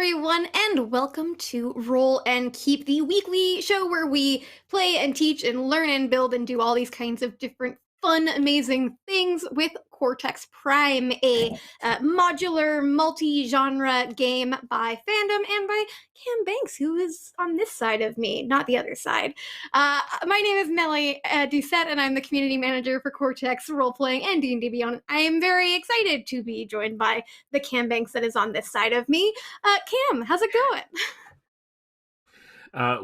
everyone, and welcome to Roll and Keep, the weekly show where we play and teach and learn and build and do all these kinds of different fun, amazing things with Cortex Prime, a modular, multi-genre game by Fandom and by Cam Banks, who is on this side of me, not the other side. My name is Mellie Doucette, and I'm the community manager for Cortex Role-Playing and D&D Beyond. I am very excited to be joined by the Cam Banks that is on this side of me. Cam, how's it going?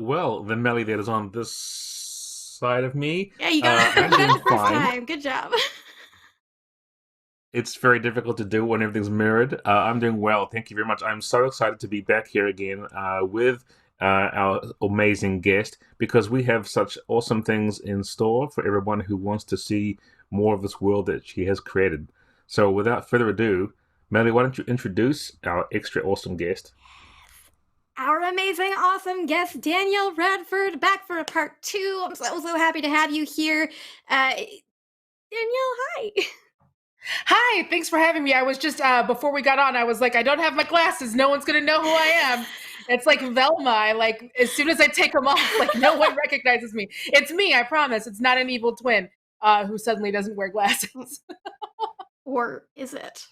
Well, the Mellie that is on this side of me. Yeah, you got it the first time. Good job. It's very difficult to do when everything's mirrored. I'm doing well, thank you very much. I'm so excited to be back here again with our amazing guest, because we have such awesome things in store for everyone who wants to see more of this world that she has created. So without further ado, Mellie, why don't you introduce our extra awesome guest? Our amazing, awesome guest, Danielle Radford, back for a part 2. I'm so happy to have you here. Danielle, hi. Hi, thanks for having me. I was just, before we got on, I was like, I don't have my glasses. No one's going to know who I am. It's like Velma. As soon as I take them off, no one recognizes me. It's me, I promise. It's not an evil twin who suddenly doesn't wear glasses. Or is it?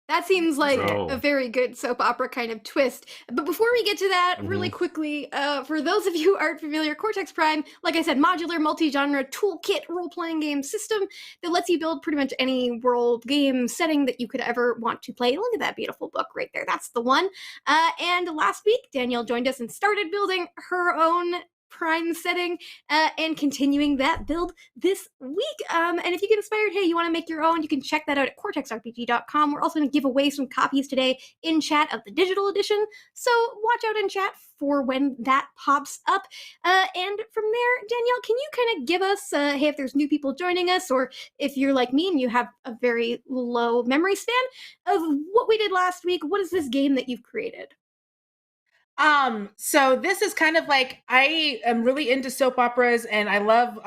That seems like a very good soap opera kind of twist. But before we get to that, really quickly, for those of you who aren't familiar, Cortex Prime, like I said, modular, multi-genre, toolkit role-playing game system that lets you build pretty much any world game setting that you could ever want to play. Look at that beautiful book right there. That's the one. And last week, Danielle joined us and started building her own Prime setting and continuing that build this week. And if you get inspired, hey, you want to make your own, you can check that out at cortexrpg.com. We're also going to give away some copies today in chat of the digital edition, so watch out in chat for when that pops up. And from there, Danielle, can you kind of give us, hey, if there's new people joining us, or if you're like me and you have a very low memory span of what we did last week, what is this game that you've created? So this is kind of I am really into soap operas, and I love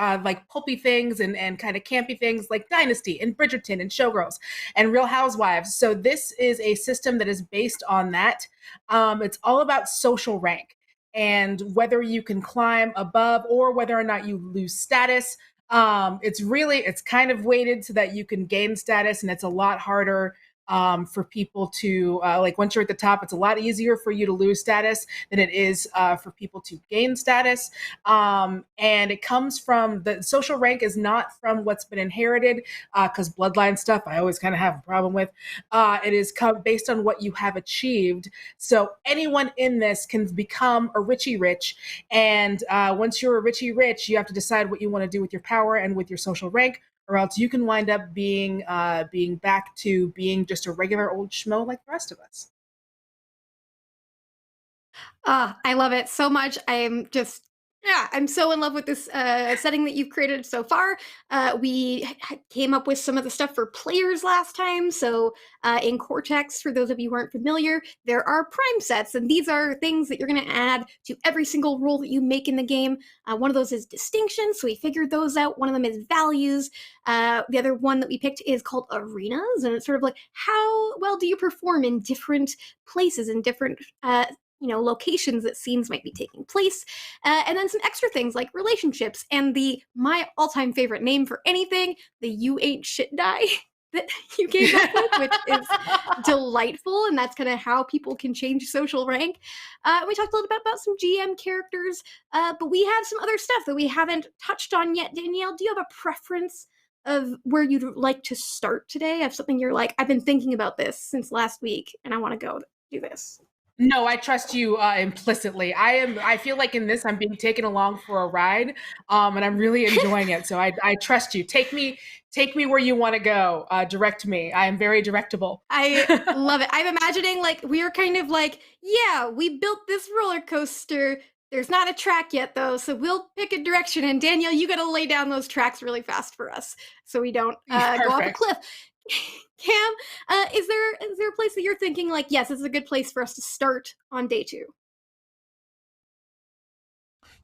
pulpy things and kind of campy things like Dynasty and Bridgerton and Showgirls and Real Housewives. So this is a system that is based on that. It's all about social rank and whether you can climb above or whether or not you lose status. It's kind of weighted so that you can gain status, and it's a lot harder for people to once you're at the top, it's a lot easier for you to lose status than it is for people to gain status. And it comes from the social rank is not from what's been inherited, because bloodline stuff I always kind of have a problem with. It is based on what you have achieved. So anyone in this can become a Richie Rich, and once you're a Richie Rich, you have to decide what you want to do with your power and with your social rank, or else you can wind up being back to being just a regular old schmo like the rest of us. I love it so much. I'm so in love with this setting that you've created so far. We came up with some of the stuff for players last time. So in Cortex, for those of you who aren't familiar, there are prime sets, and these are things that you're going to add to every single role that you make in the game. One of those is distinction, so we figured those out. One of them is values. The other one that we picked is called arenas, and it's sort of like, how well do you perform in different places, in different locations that scenes might be taking place, and then some extra things like relationships, and my all-time favorite name for anything, the you ain't shit die that you came up with, which is delightful, and that's kind of how people can change social rank. We talked a little bit about some GM characters, but we have some other stuff that we haven't touched on yet. Danielle, do you have a preference of where you'd like to start today? I have something you're like, I've been thinking about this since last week, and I want to go do this. No, I trust you implicitly. I feel like in this, I'm being taken along for a ride, and I'm really enjoying it. So I trust you. Take me where you want to go. Direct me. I am very directable. I love it. I'm imagining we are kind of yeah, we built this roller coaster. There's not a track yet, though, so we'll pick a direction. And Danielle, you got to lay down those tracks really fast for us so we don't go off a cliff. Cam, is there a place that you're thinking yes, this is a good place for us to start on day 2?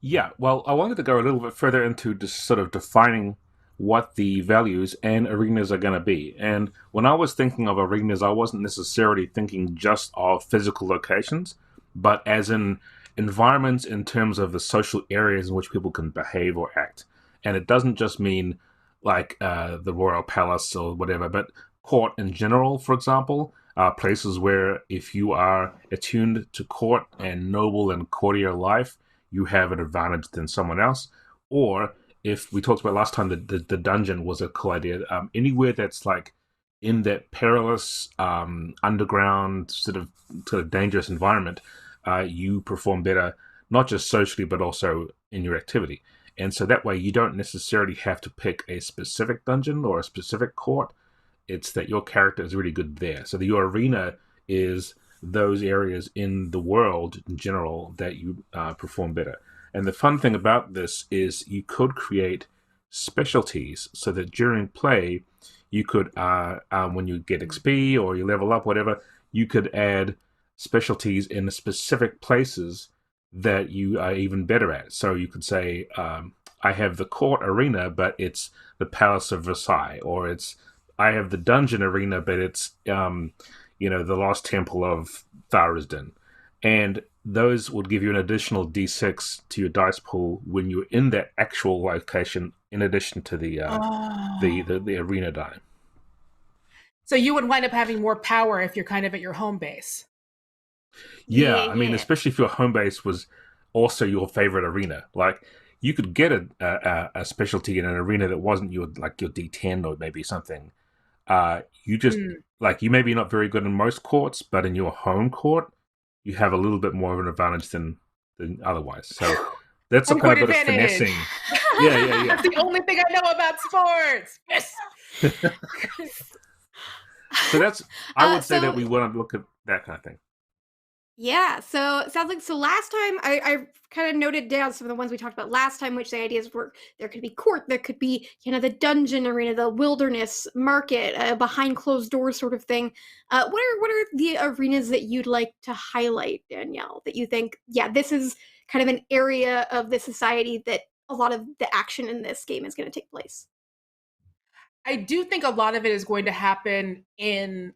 Yeah, well, I wanted to go a little bit further into just sort of defining what the values and arenas are going to be. And when I was thinking of arenas, I wasn't necessarily thinking just of physical locations. but as in environments in terms of the social areas in which people can behave or act. And it doesn't just mean like the royal palace or whatever, but court in general, for example, places where if you are attuned to court and noble and courtier life, you have an advantage than someone else. Or if we talked about last time that the dungeon was a cool idea, anywhere that's like in that perilous underground sort of dangerous environment, you perform better, not just socially but also in your activity. And so that way you don't necessarily have to pick a specific dungeon or a specific court. It's that your character is really good there. So your arena is those areas in the world in general that you perform better. And the fun thing about this is you could create specialties so that during play, you could, when you get XP or you level up, whatever, you could add specialties in specific places that you are even better at. So you could say, I have the court arena, but it's the Palace of Versailles, or I have the dungeon arena, but it's the Lost Temple of Tharizdun. And those would give you an additional d6 to your dice pool when you're in that actual location, in addition to the arena die. So you would wind up having more power if you're kind of at your home base. Yeah, I mean, especially if your home base was also your favorite arena. Like, you could get a specialty in an arena that wasn't your D10 or maybe something. You just you may be not very good in most courts, but in your home court, you have a little bit more of an advantage than otherwise. So that's a kind of bit of finessing. Yeah. That's the only thing I know about sports. Yes. So that's, I would say that we want to look at that kind of thing. Yeah, so it sounds like, so last time I kind of noted down some of the ones we talked about last time, which the ideas were there could be court, there could be, the dungeon arena, the wilderness market, behind closed doors sort of thing. What are the arenas that you'd like to highlight, Danielle, that you think, this is kind of an area of the society that a lot of the action in this game is going to take place? I do think a lot of it is going to happen in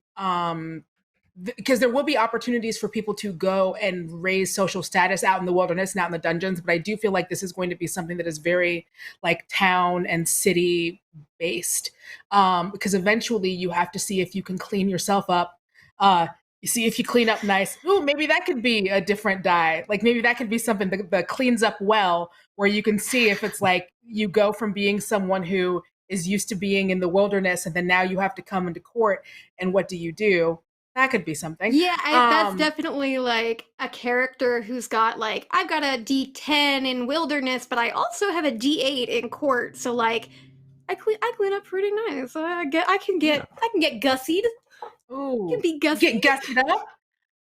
because there will be opportunities for people to go and raise social status out in the wilderness and out in the dungeons. But I do feel like this is going to be something that is very like town and city based, because eventually you have to see if you can clean yourself up. You see if you clean up nice. Ooh, maybe that could be a different die. Like maybe that could be something that cleans up well, where you can see if it's like you go from being someone who is used to being in the wilderness and then now you have to come into court, and what do you do? That could be something. Yeah, that's definitely like a character who's got like, I've got a D10 in wilderness, but I also have a D8 in court. So like, I clean up pretty nice. I can get gussied. Ooh, can be gussied. Get gussied up.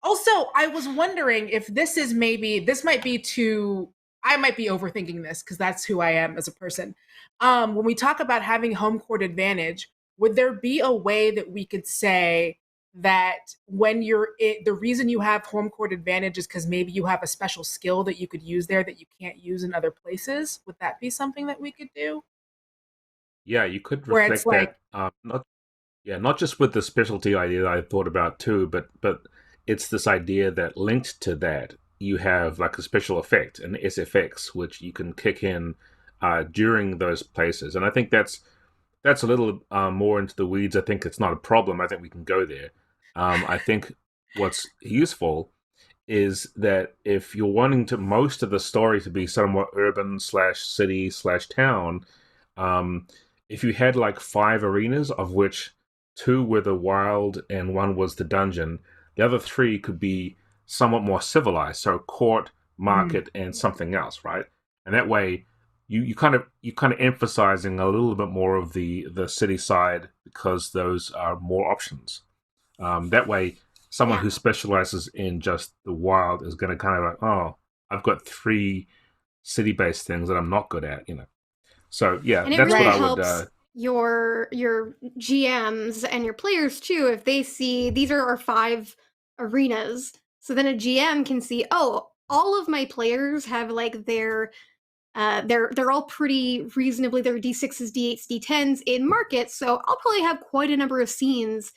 Also, I was wondering if this might be too. I might be overthinking this because that's who I am as a person. When we talk about having home court advantage, would there be a way that we could say that when the reason you have home court advantage is because maybe you have a special skill that you could use there that you can't use in other places? Would that be something that we could do? Yeah, you could reflect that. Not just with the specialty idea that I thought about too, but it's this idea that linked to that, you have like a special effect, an SFX, which you can kick in during those places. And I think that's a little more into the weeds. I think it's not a problem. I think we can go there. I think what's useful is that if you're wanting to most of the story to be somewhat urban / city / town, if you had like 5 arenas, of which 2 were the wild and 1 was the dungeon, the other 3 could be somewhat more civilized. So court, market, and something else, right? And that way, you kind of emphasizing a little bit more of the city side because those are more options. That way, someone who specializes in just the wild is going to kind of like, oh, I've got 3 city-based things that I'm not good at, So yeah, and that's really what I helps would. Your GMs and your players too, if they see these are our 5 arenas, so then a GM can see, oh, all of my players have like they're all pretty reasonably, their D6s, D8s, D10s in market, so I'll probably have quite a number of scenes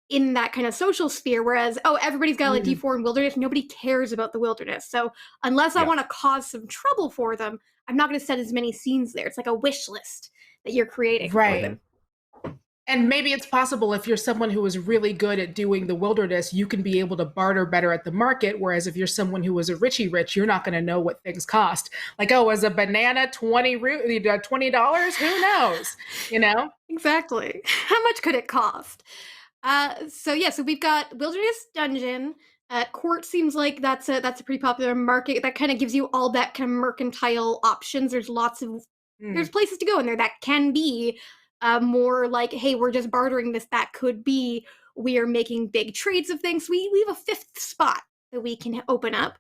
in that kind of social sphere, whereas, everybody's got like D4 in wilderness, nobody cares about the wilderness. So unless I want to cause some trouble for them, I'm not going to set as many scenes there. It's like a wish list that you're creating for them. And maybe it's possible if you're someone who is really good at doing the wilderness, you can be able to barter better at the market. Whereas if you're someone who is a richie rich, you're not going to know what things cost. Like, is a banana $20? Who knows? You know? Exactly. How much could it cost? So we've got Wilderness Dungeon. Court seems like that's a pretty popular market. That kind of gives you all that kind of mercantile options. There's lots of there's places to go in there that can be more like, hey, we're just bartering this. That could be we are making big trades of things. We have a fifth spot that we can open up.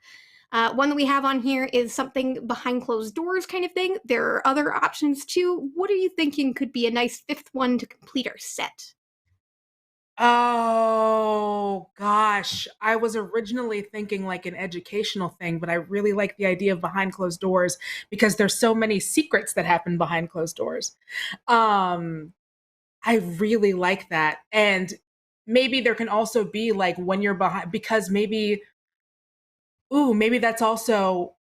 One that we have on here is something behind closed doors kind of thing. There are other options too. What are you thinking could be a nice fifth one to complete our set? Oh gosh, I was originally thinking like an educational thing, but I really like the idea of behind closed doors because there's so many secrets that happen behind closed doors. I really like that. And maybe there can also be like when you're behind, because maybe that's also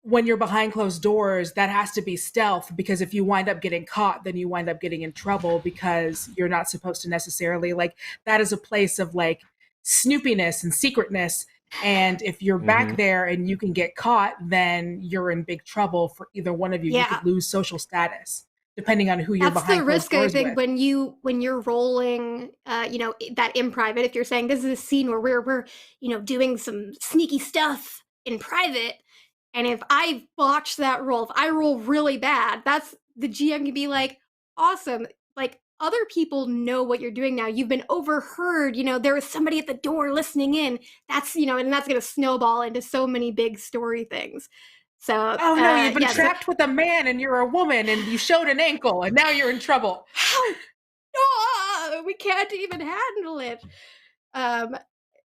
when you're behind closed doors, that has to be stealth, because if you wind up getting caught, then you wind up getting in trouble because you're not supposed to necessarily, like, that is a place of like snoopiness and secretness. And if you're back there and you can get caught, then you're in big trouble for either one of you. You could lose social status depending on who you're behind closed doors with. That's the risk, I think, when you're rolling, that in private. If you're saying this is a scene where we're doing some sneaky stuff in private, and if I botch that roll, if I roll really bad, that's the GM can be like, awesome. Like, other people know what you're doing now. You've been overheard. There was somebody at the door listening in. That's, and that's going to snowball into so many big story things. So, you've been trapped with a man and you're a woman and you showed an ankle and now you're in trouble. We can't even handle it.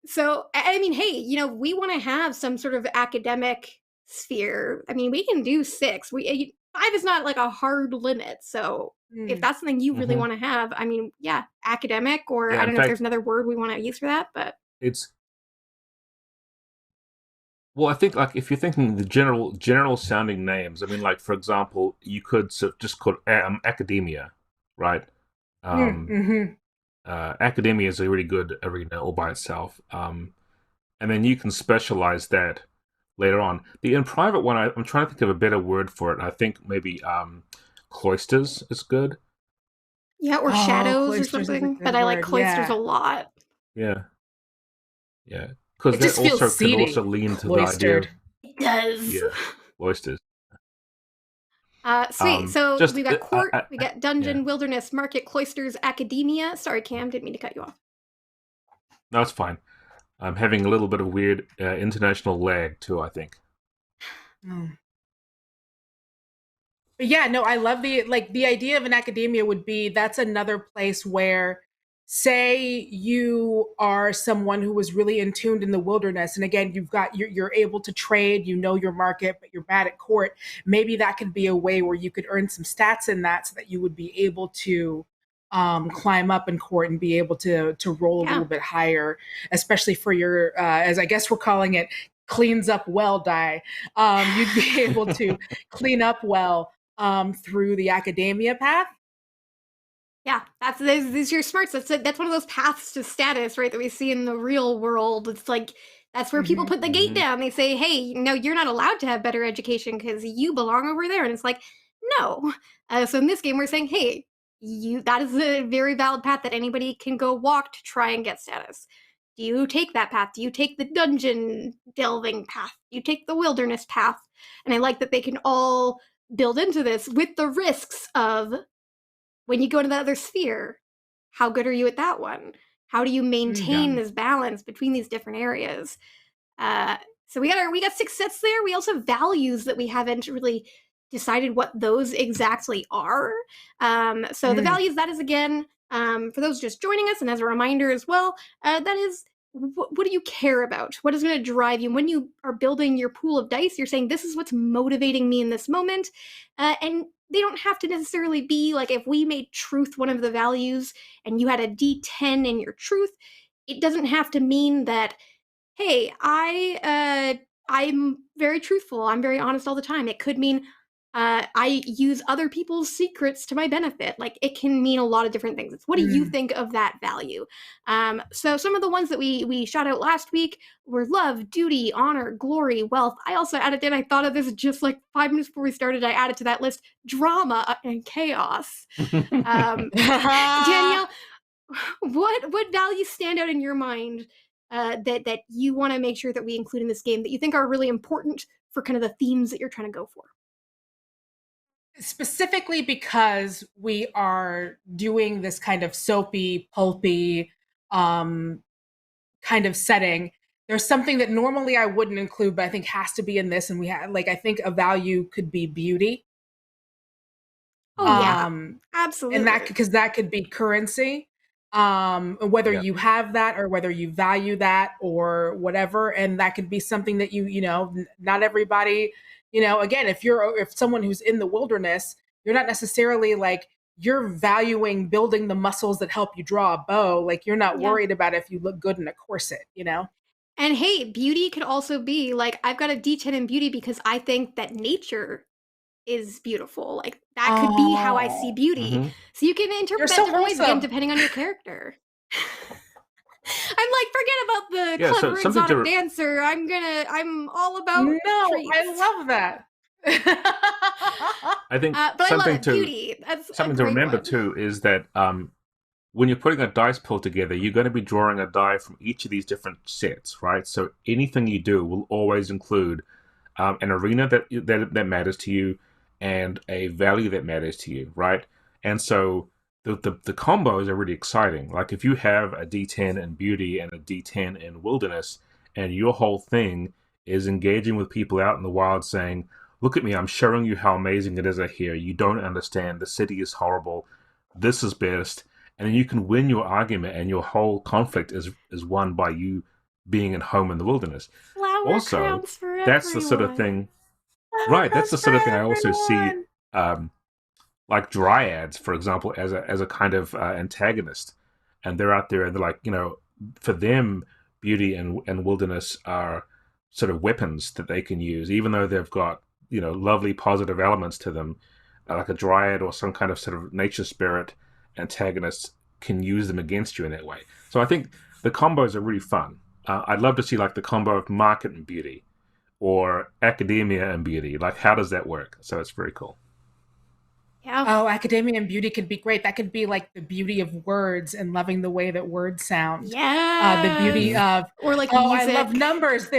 So, I mean, hey, we want to have some sort of academic sphere. I mean, we can do 6. 5 is not like a hard limit. So if that's something you really want to have, I mean, academic, or I don't know if there's another word we want to use for that, but I think, like, if you're thinking the general sounding names, I mean, like, for example, you could just call academia, right? Academia is a really good arena all by itself. And then you can specialize that later on. The in private one, I'm trying to think of a better word for it. I think maybe cloisters is good. Yeah, or shadows or something. But I like cloisters a lot. Yeah. Because that also can also lean to the idea. It does. Yeah, cloisters. Sweet. So we got court, we got dungeon, wilderness, market, cloisters, academia. Sorry, Cam, didn't mean to cut you off. No, it's fine. I'm having a little bit of weird international lag too, I think. But yeah, no, I love the idea of an academia would be, that's another place where, say you are someone who was really in tuned in the wilderness, and again, you're able to trade, your market, but you're bad at court. Maybe that could be a way where you could earn some stats in that, so that you would be able to climb up in court and be able to roll a little bit higher, especially for your, as I guess we're calling it, cleans up well die. You'd be able to clean up well through the academia path. Yeah, these are your smarts. That's one of those paths to status, right, that we see in the real world. It's like, that's where people put the gate down. They say, hey, no, you're not allowed to have better education because you belong over there. And it's like, no. So in this game, we're saying, hey, that is a very valid path that anybody can go walk to try and get status. Do you take that path? Do you take the dungeon delving path? Do you take the wilderness path? And I like that they can all build into this with the risks of, when you go into that other sphere, how good are you at that one? How do you maintain this balance between these different areas? So we got 6 sets there. We also have values that we haven't really decided what those exactly are. So the values, that is, again, for those just joining us, and as a reminder as well, that is, what do you care about? What is going to drive you? When you are building your pool of dice, you're saying, this is what's motivating me in this moment. And they don't have to necessarily be like, if we made truth one of the values and you had a D10 in your truth, it doesn't have to mean that, hey, I'm very truthful, I'm very honest all the time. It could mean I use other people's secrets to my benefit. Like, it can mean a lot of different things. It's what do you think of that value? So some of the ones that we shot out last week were love, duty, honor, glory, wealth. I also added in, I thought of this just like 5 minutes before we started, I added to that list drama and chaos. Danielle, what values stand out in your mind that you want to make sure that we include in this game that you think are really important for kind of the themes that you're trying to go for? Specifically because we are doing this kind of soapy, pulpy kind of setting, there's something that normally I wouldn't include, but I think has to be in this. And we have, like, I think a value could be beauty. Oh, yeah, absolutely. And that, because that could be currency, whether you have that or whether you value that or whatever. And that could be something that you know, not everybody, you know, again, if someone who's in the wilderness, you're not necessarily like, you're valuing building the muscles that help you draw a bow. Like, you're not worried about if you look good in a corset, you know? And hey, beauty could also be like, I've got a D10 in beauty because I think that nature is beautiful. Like, that could be how I see beauty. So you can interpret that different ways, again, depending on your character. I'm like, forget about the clever exotic dancer. I'm all about treats. I love that. I think but I love it. Beauty. That's something to remember too is that when you're putting a dice pool together, you're going to be drawing a die from each of these different sets, right? So anything you do will always include an arena that matters to you and a value that matters to you, right? And so the combos are really exciting. Like, if you have a D10 in beauty and a D10 in wilderness, and your whole thing is engaging with people out in the wild saying, look at me, I'm showing you how amazing it is out here. You don't understand. The city is horrible. This is best. And then you can win your argument, and your whole conflict is won by you being at home in the wilderness. Flower also, crowns for that's everyone. the sort of thing. Right, that's the sort of thing I also see, like dryads, for example, as a kind of antagonist, and they're out there and they're like, you know, for them, beauty and wilderness are sort of weapons that they can use, even though they've got, you know, lovely positive elements to them. Like a dryad or some kind of sort of nature spirit antagonist can use them against you in that way. So I think the combos are really fun. I'd love to see like the combo of market and beauty, or academia and beauty. Like, how does that work? So it's very cool. Yeah. Oh, academia and beauty could be great. That could be like the beauty of words and loving the way that words sound. Yeah. The beauty of, or like music. I love numbers.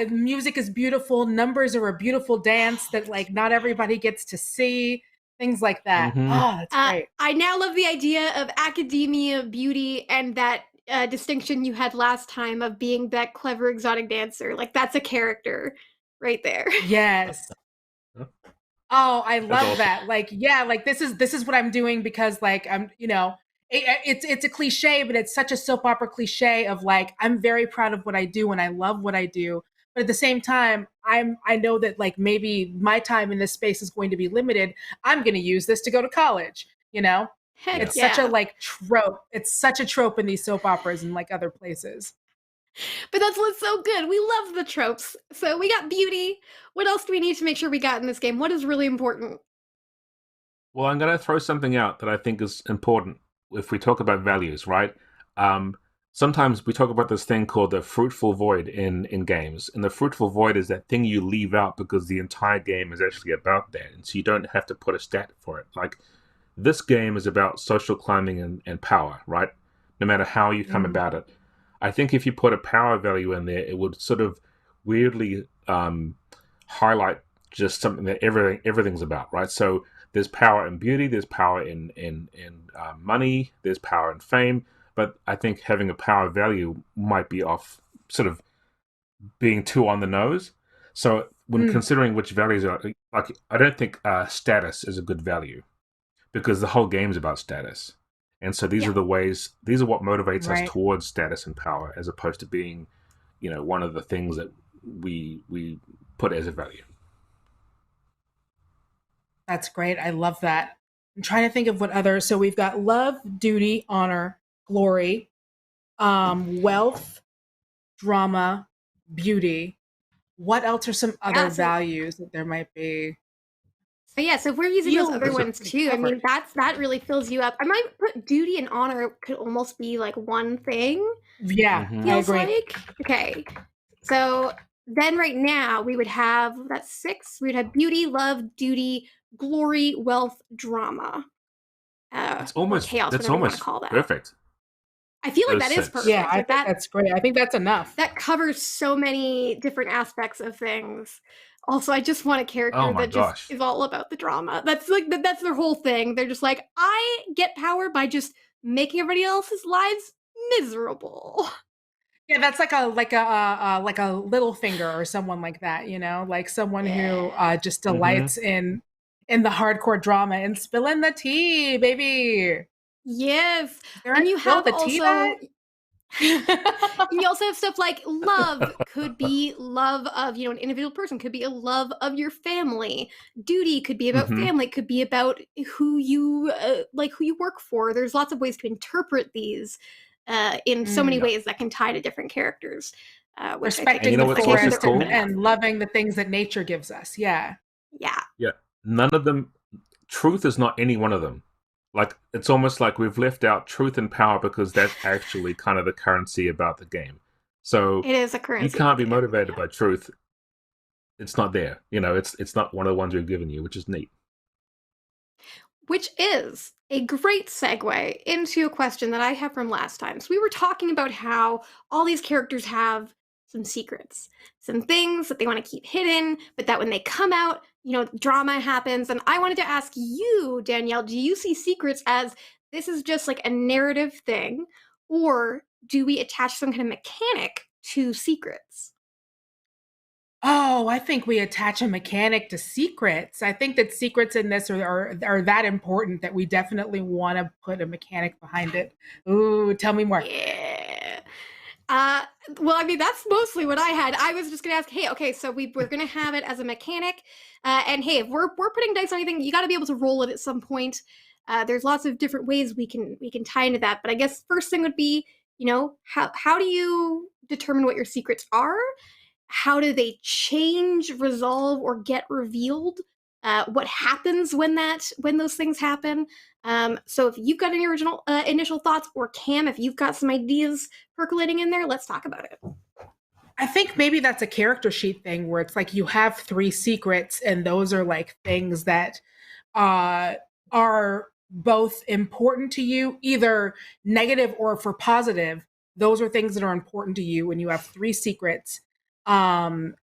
Music is beautiful. Numbers are a beautiful dance that like not everybody gets to see. Things like that. Oh, that's great. I now love the idea of academia, beauty, and that distinction you had last time of being that clever exotic dancer. Like, that's a character right there. Yes. Oh, I love that. Like, yeah, like this is what I'm doing because like I'm, you know, it's a cliche, but it's such a soap opera cliche of like, I'm very proud of what I do and I love what I do. But at the same time, I know that like maybe my time in this space is going to be limited. I'm going to use this to go to college, you know? Heck it's yeah. such a like trope. It's such a trope in these soap operas and like other places. But that's what's so good. We love the tropes. So we got beauty. What else do we need to make sure we got in this game? What is really important? Well, I'm going to throw something out that I think is important if we talk about values, right? Sometimes we talk about this thing called the fruitful void in games. And the fruitful void is that thing you leave out because the entire game is actually about that. And so you don't have to put a stat for it. Like, this game is about social climbing and power, right? No matter how you come about it. I think if you put a power value in there, it would sort of weirdly highlight just something that everything's about, right? So there's power in beauty, there's power in money, there's power in fame, but I think having a power value might be off, sort of being too on the nose. So when considering which values are, like, I don't think status is a good value, because the whole game's about status. And so these are the ways, these are what motivates us towards status and power, as opposed to being, you know, one of the things that we put as a value. That's great. I love that. I'm trying to think of what other. So we've got love, duty, honor, glory, wealth, drama, beauty. What else are some other So values that there might be? So yeah, so if we're using those other Feel ones pretty too, I mean covered. that really fills you up. I might put duty and honor could almost be like one thing, Yeah, I feels agree. like. Okay. So then right now we would have that's 6. We'd have beauty, love, duty, glory, wealth, drama. Or chaos, That's whatever you want to almost call that. perfect. I feel like Those that is 6. Yeah, perfect. I Like think that's great. I think that's enough. that covers so many different aspects of things. Also, I just want a Oh character my that just gosh. is all about the drama. That's like that's their whole thing. They're just like, I get power by just making everybody else's lives miserable. Yeah, that's like a little finger or someone like that, you know, like someone who Yeah. just hmm delights in the hardcore drama and spilling the tea, baby. Yes. Is there And any you spill have the tea also that? you also have stuff like love could be love of, an individual person, could be a love of your family. Duty could be about hmm family, could be about who you who you work for. There's lots of ways to interpret these in so many Mm, ways that can tie to different characters, which I think And respecting you is know the what's a character also forest that would cool? be and loving the things that nature gives us. Yeah. yeah. Yeah. None of them, truth is not any one of them. Like, it's almost like we've left out truth and power because that's actually kind of the currency about the game. So It is a you currency for can't the be game. motivated Yeah. by truth. It's not there. It's not one of the ones we've given you, which is neat. Which is a great segue into a question that I have from last time. So we were talking about how all these characters have some secrets, some things that they want to keep hidden, but that when they come out, drama happens. And I wanted to ask you, Danielle, do you see secrets as this is just like a narrative thing, or do we attach some kind of mechanic to secrets? Oh, I think we attach a mechanic to secrets. I think that secrets in this are that important that we definitely want to put a mechanic behind it. Ooh, tell me more. Yeah. Uh, well, I mean, that's mostly what I had. I was just gonna ask, hey, okay, so we're gonna have it as a mechanic, and hey, if we're putting dice on anything, you got to be able to roll it at some point. There's lots of different ways we can tie into that, but I guess first thing would be, how do you determine what your secrets are? How do they change, resolve, or get revealed? What happens when those things happen? So if you've got any original initial thoughts, or Cam, if you've got some ideas percolating in there, let's talk about it. I think maybe that's a character sheet thing where it's like you have 3 secrets, and those are like things that uh, are both important to you, either negative or for positive. Those are things that are important to you when you have 3 secrets. Um,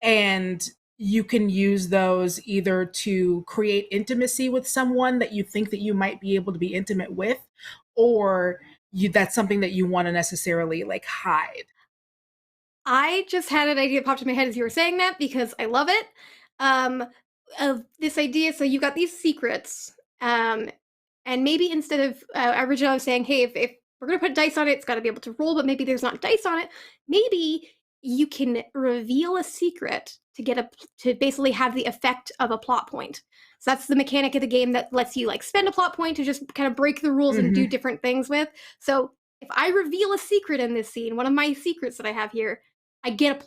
and you can use those either to create intimacy with someone that you think that you might be able to be intimate with, or that's something that you want to necessarily like hide. I just had an idea popped in my head as you were saying that because I love it. Um, of this idea, so you got these secrets, and maybe instead of originally I was saying, hey, if we're gonna put dice on it, it's got to be able to roll, but maybe there's not dice on it. Maybe you can reveal a secret to basically have the effect of a plot point. So that's the mechanic of the game that lets you like spend a plot point to just kind of break the rules and do Mhm. different things with. So if I reveal a secret in this scene, one of my secrets that I have here, I get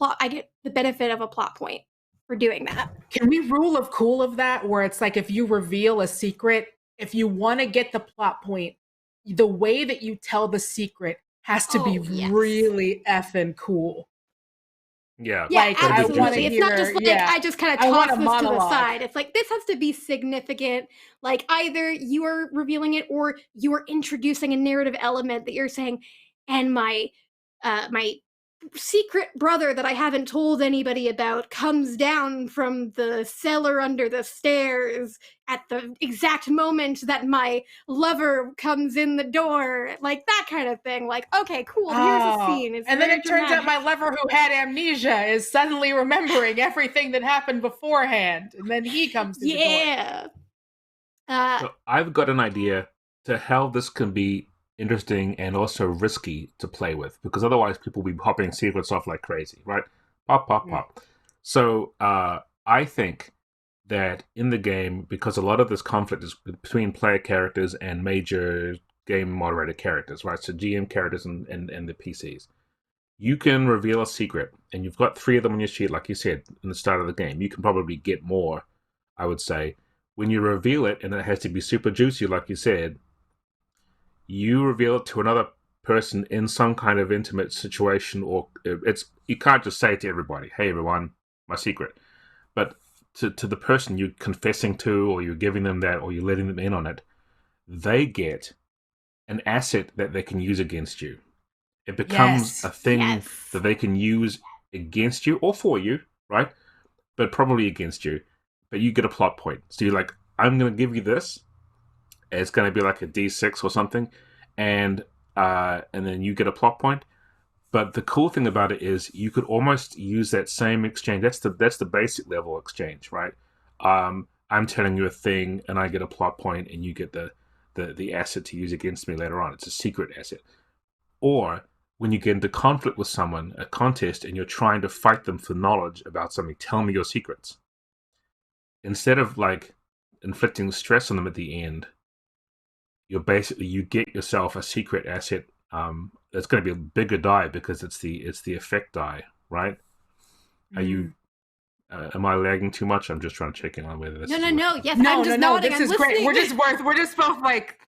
the benefit of a plot point for doing that. Can we rule of cool of that where it's like if you reveal a secret, if you want to get the plot point, the way that you tell the secret has to be Oh, yes. really effing cool. Yeah. Yeah, Like Gotta I be want to absolutely. juicy. It's not hear, just like yeah, I just kind of I want toss a this to the monologue. side. It's like this has to be significant. Like either you are revealing it or you are introducing a narrative element that you're saying, and my secret brother that I haven't told anybody about comes down from the cellar under the stairs at the exact moment that my lover comes in the door. Like that kind of thing. Like, okay, cool. Here's a Oh, scene. It's and then very it turns out dramatic. my lover who had amnesia is suddenly remembering everything that happened beforehand, and then he comes through the door. Yeah. Uh, So I've got an idea to how this can be interesting and also risky to play with, because otherwise people will be popping secrets off like crazy, right? Pop, pop, Mm. pop. So I think that in the game, because a lot of this conflict is between player characters and major game moderator characters, right? So GM characters and the PCs. You can reveal a secret, and you've got 3 of them on your sheet, like you said, in the start of the game. You can probably get more, I would say. When you reveal it, and it has to be super juicy, like you said, you reveal it to another person in some kind of intimate situation, or you can't just say it to everybody, hey everyone, my secret. But to the person you're confessing to, or you're giving them that, or you're letting them in on it, they get an asset that they can use against you. It becomes a thing that they can use against you or for you, right? But probably against you. But you get a plot point. So you're like, I'm going to give you this. It's going to be like a D6 or something, and then you get a plot point. But the cool thing about it is you could almost use that same exchange. That's the basic level exchange, right? I'm telling you a thing, and I get a plot point, and you get the asset to use against me later on. It's a secret asset. Or when you get into conflict with someone, a contest, and you're trying to fight them for knowledge about something, tell me your secrets. Instead of like inflicting stress on them at the end, you get yourself a secret asset. It's going to be a bigger die because it's the effect die, right? Are you? Am I lagging too much? I'm just trying to check in on whether this. No. Yes, No, I'm just nodding. This I'm is listening. great. We're just both like.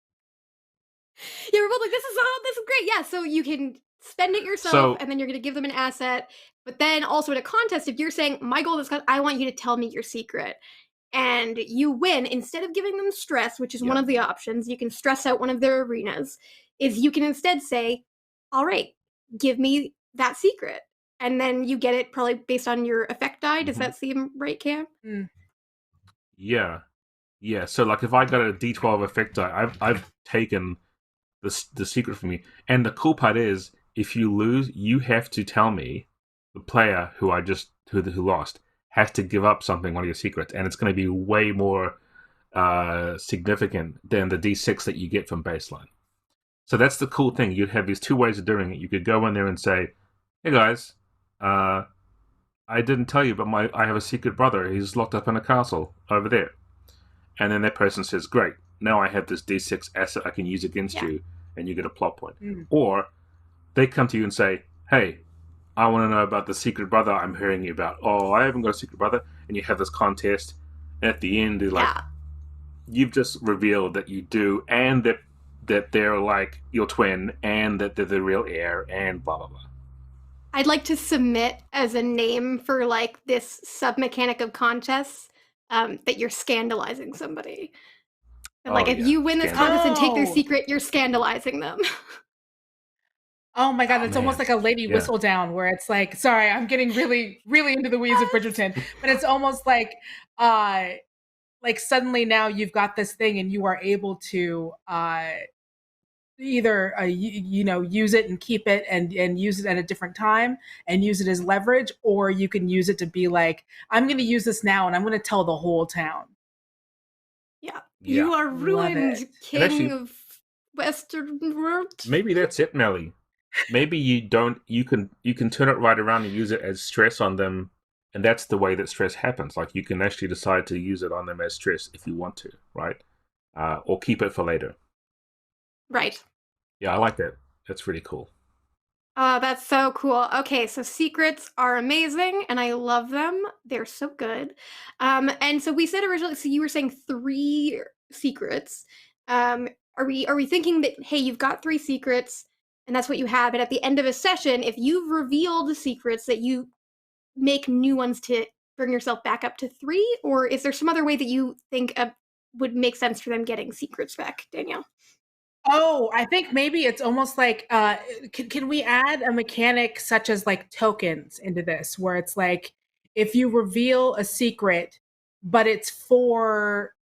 Yeah, we're both like, this is great. Yeah, so you can spend it yourself, and then you're going to give them an asset. But then also in a contest, if you're saying, my goal is, I want you to tell me your secret, and you win, instead of giving them stress, which is one of the options, you can stress out one of their arenas, is you can instead say, all right, give me that secret. And then you get it probably based on your effect die. Does that seem right, Cam? Yeah. So like if I got a D12 effect die, I've taken the secret from you. And the cool part is, if you lose, you have to tell me, the player who lost has to give up something, one of your secrets, and it's going to be way more significant than the D6 that you get from baseline. So that's the cool thing. You'd have these 2 ways of doing it. You could go in there and say, hey guys, I didn't tell you, but I have a secret brother. He's locked up in a castle over there. And then that person says, great, now I have this D6 asset I can use against you, and you get a plot point. Or they come to you and say, hey, I want to know about the secret brother I'm hearing you about. Oh, I haven't got a secret brother. And you have this contest. And at the end, they're like, you've just revealed that you do, and that they're like your twin, and that they're the real heir, and blah, blah, blah. I'd like to submit as a name for like this sub-mechanic of contests, that you're scandalizing somebody. Like, if you win this contest and take their secret, you're scandalizing them. Oh my god, it's almost like a lady whistle down, where it's like, sorry, I'm getting really, really into the weeds of Bridgerton, but it's almost like suddenly now you've got this thing, and you are able to either use it and keep it, and use it at a different time, and use it as leverage, or you can use it to be like, I'm going to use this now, and I'm going to tell the whole town. Yeah. You are ruined, king actually, of Western world. Maybe that's it, Mellie. Maybe you can turn it right around and use it as stress on them, and that's the way that stress happens. Like, you can actually decide to use it on them as stress if you want to, right? Or keep it for later. Right. Yeah, I like that. That's really cool. Oh, that's so cool. Okay, so secrets are amazing, and I love them. They're so good. And so we said originally, so you were saying 3 secrets. Are we thinking that, hey, you've got 3 secrets, and that's what you have, and at the end of a session, if you've revealed the secrets, that you make new ones to bring yourself back up to 3? Or is there some other way that you think would make sense for them getting secrets back, Danielle? Oh, I think maybe it's almost like, can we add a mechanic such as like tokens into this, where it's like, if you reveal a secret, but it's for,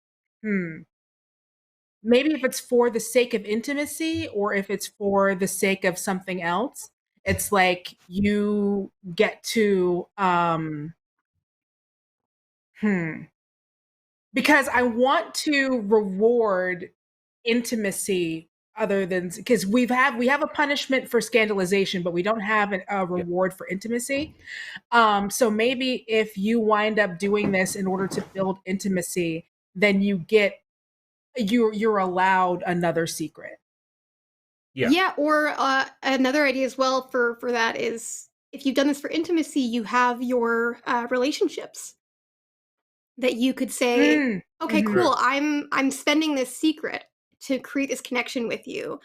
maybe if it's for the sake of intimacy, or if it's for the sake of something else, it's like you get to, because I want to reward intimacy other than because we have a punishment for scandalization, but we don't have a reward for intimacy. So maybe if you wind up doing this in order to build intimacy, then you're allowed another secret. Yeah, or another idea as well for that is if you've done this for intimacy, you have your relationships that you could say, okay, cool, I'm spending this secret to create this connection with you.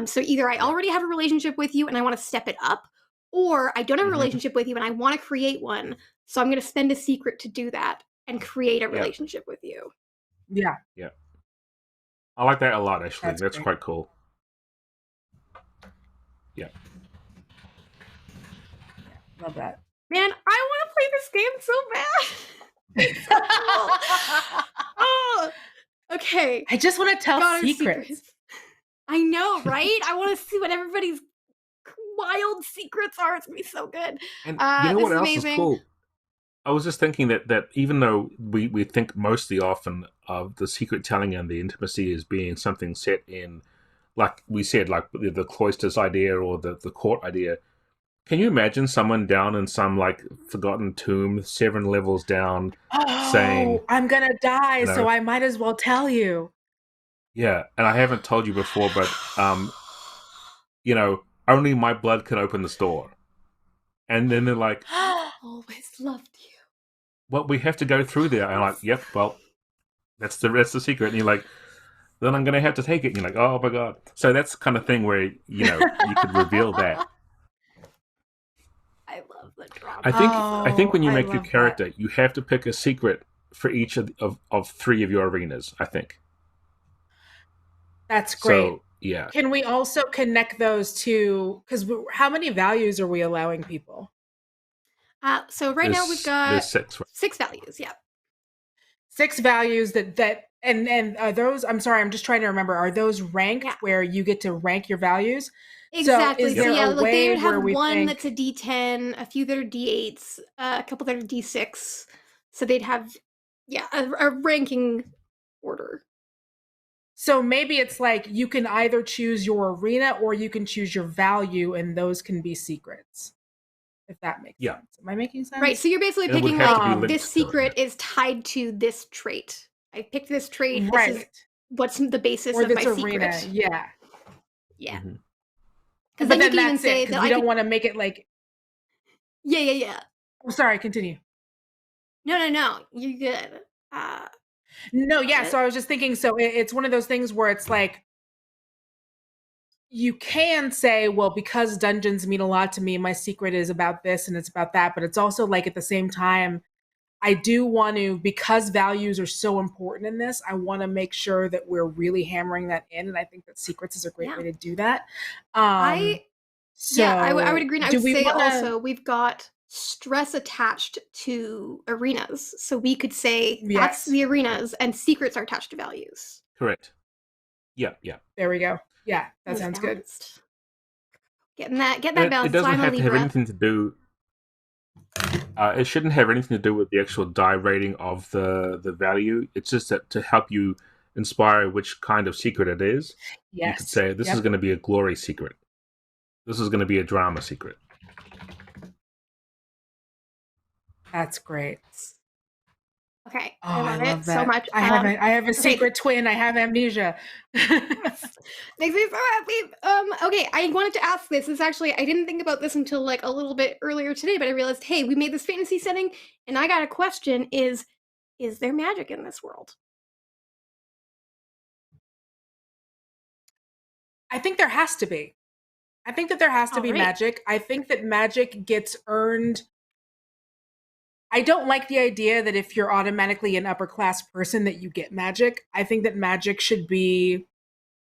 So either I already have a relationship with you and I want to step it up, or I don't have a relationship with you and I want to create one. So I'm going to spend a secret to do that and create a relationship with you. Yeah. Yeah. I like that a lot, actually. That's great. quite cool. Yeah. Love that. Man, I want to play this game so bad. It's so cool. Oh, okay. I just want to tell secrets. I know, right? I want to see what everybody's wild secrets are. It's going to be so good. And you know what else is cool? I was just thinking that even though we think mostly often of the secret telling and the intimacy as being something set in, like we said, like the cloisters idea or the court idea, can you imagine someone down in some like forgotten tomb 7 levels down saying, I'm going to die, so I might as well tell you. Yeah, and I haven't told you before, but, only my blood can open this door. And then they're like, always loved you. Well, we have to go through there. And I'm like, yep, well, that's the secret. And you're like, then I'm going to have to take it. And you're like, oh my God. So that's the kind of thing where, you could reveal that. I love the drama. I think when you make your character, you have to pick a secret for each of 3 of your arenas, I think. That's great. So, yeah. Can we also connect those to, because how many values are we allowing people? So right now we've got 6. Right? 6 values, yeah. 6 values and are those, I'm sorry, I'm just trying to remember, are those ranked where you get to rank your values? Exactly. So, like they would have one that's a D10, a few that are D8s, a couple that are D6. So they'd have, a ranking order. So maybe it's like you can either choose your arena or you can choose your value, and those can be secrets. If that makes sense. Am I making sense? Right. So you're basically picking like this secret is tied to this trait. I picked this trait. Right. This is what's the basis or of this my arena. secret. Yeah. Yeah. Because then you can even say that we don't want to make it like. Yeah. I'm sorry. Continue. No. You're good. No, yeah. So I was just thinking. So it's one of those things where it's like you can say, well, because dungeons mean a lot to me, my secret is about this and it's about that. But it's also like at the same time, I do want to, because values are so important in this, I want to make sure that we're really hammering that in. And I think that secrets is a great way to do that. I would agree. I would say also we've got stress attached to arenas. So we could say that's the arenas and secrets are attached to values. Correct. Yeah. There we go. Yeah, that sounds good. Getting that balance. It doesn't have to have anything to do. It shouldn't have anything to do with the actual die rating of the value. It's just that to help you inspire which kind of secret it is. Yes. You could say this is going to be a glory secret. This is going to be a drama secret. That's great. Okay, I love it so much. I have a secret twin. I have amnesia. Makes me so happy. Okay, I wanted to ask this. This actually, I didn't think about this until like a little bit earlier today, but I realized, hey, we made this fantasy setting, and I got a question: is there magic in this world? I think there has to be. I think that there has to be magic. I think that magic gets earned. I don't like the idea that if you're automatically an upper class person that you get magic. I think that magic should be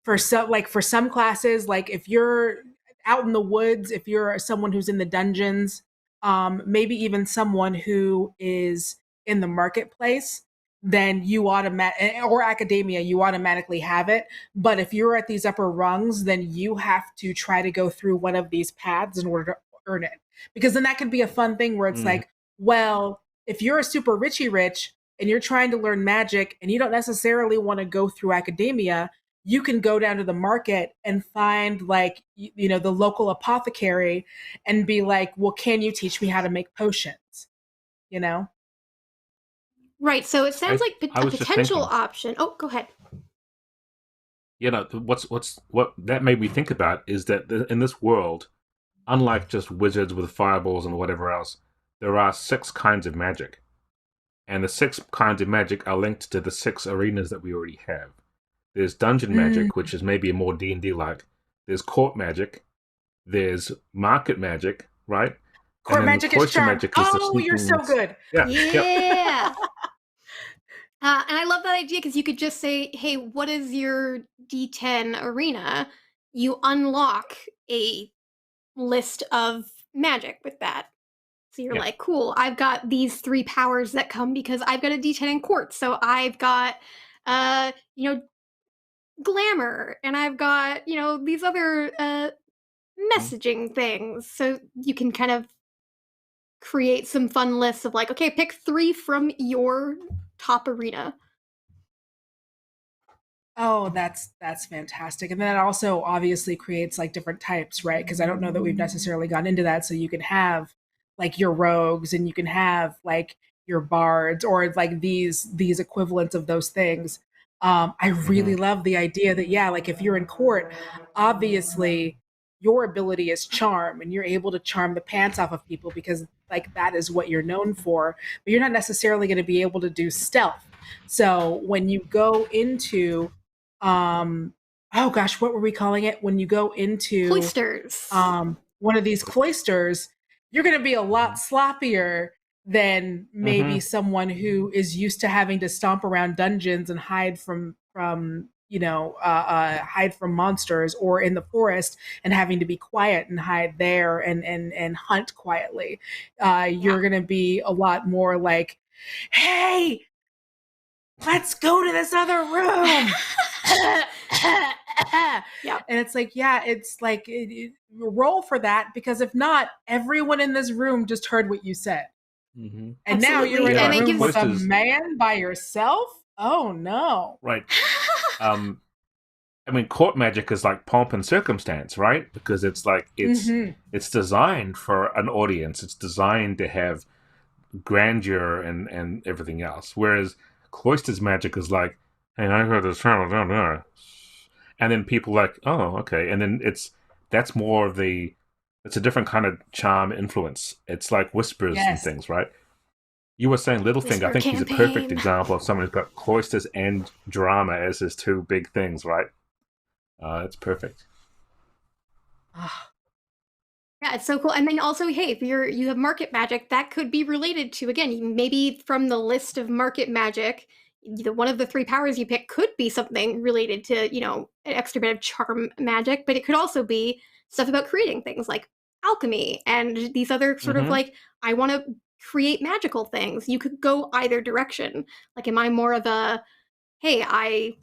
for some classes, like if you're out in the woods, if you're someone who's in the dungeons, maybe even someone who is in the marketplace, then you or academia, you automatically have it. But if you're at these upper rungs, then you have to try to go through one of these paths in order to earn it. Because then that could be a fun thing where it's like, well, if you're a super richy rich and you're trying to learn magic and you don't necessarily want to go through academia, you can go down to the market and find like the local apothecary and be like, well, can you teach me how to make potions? Right. So it sounds like I a was just potential thinking, option. Oh, go ahead. what that made me think about is that in this world, unlike just wizards with fireballs and whatever else, there are 6 kinds of magic. And the 6 kinds of magic are linked to the 6 arenas that we already have. There's dungeon magic, which is maybe a more D&D like. There's court magic. There's market magic, right? Court and then magic is cloister charm. magic is the Oh, you're so sneaking. good. Yeah. Yeah. And I love that idea because you could just say, hey, what is your D10 arena? You unlock a list of magic with that. So you're Yeah. like, cool, I've got these 3 powers that come because I've got a D10 in court. So I've got, glamour, and I've got, these other messaging things. So you can kind of create some fun lists of like, okay, pick 3 from your top arena. Oh, that's fantastic. And then it also obviously creates like different types, right? Because I don't know that we've necessarily gone into that. So you can have like your rogues and you can have like your bards or like these equivalents of those things. I really love the idea that like if you're in court, obviously your ability is charm and you're able to charm the pants off of people because like that is what you're known for, but you're not necessarily going to be able to do stealth. So when you go into oh gosh, what were we calling it? When you go into Cloisters. one of these cloisters, you're going to be a lot sloppier than maybe someone who is used to having to stomp around dungeons and hide from hide from monsters or in the forest and having to be quiet and hide there and hunt quietly. You're going to be a lot more like, hey, let's go to this other room. Yeah. And it's like, it's like roll for that because if not, everyone in this room just heard what you said. Mm-hmm. And Absolutely. now you're in And a it room gives- with a man by yourself? Oh no. Right. I mean, court magic is like pomp and circumstance, right? Because it's like it's designed for an audience. It's designed to have grandeur and everything else. Whereas cloisters magic is like, hey, I heard this travel down there, and then people like, oh, okay, and then that's more of it's a different kind of charm influence. It's like whispers and Yes. things, right? You were saying Littlefinger. I Whisper think he's a perfect campaign. example of someone who's got cloisters and drama as his 2 big things, right? It's perfect. Yeah, it's so cool. And then also, hey, if you have market magic, that could be related to, again, maybe from the list of market magic, one of the 3 powers you pick could be something related to, an extra bit of charm magic, but it could also be stuff about creating things like alchemy and these other sort of like, I want to create magical things. You could go either direction. Like, am I more of a, hey, I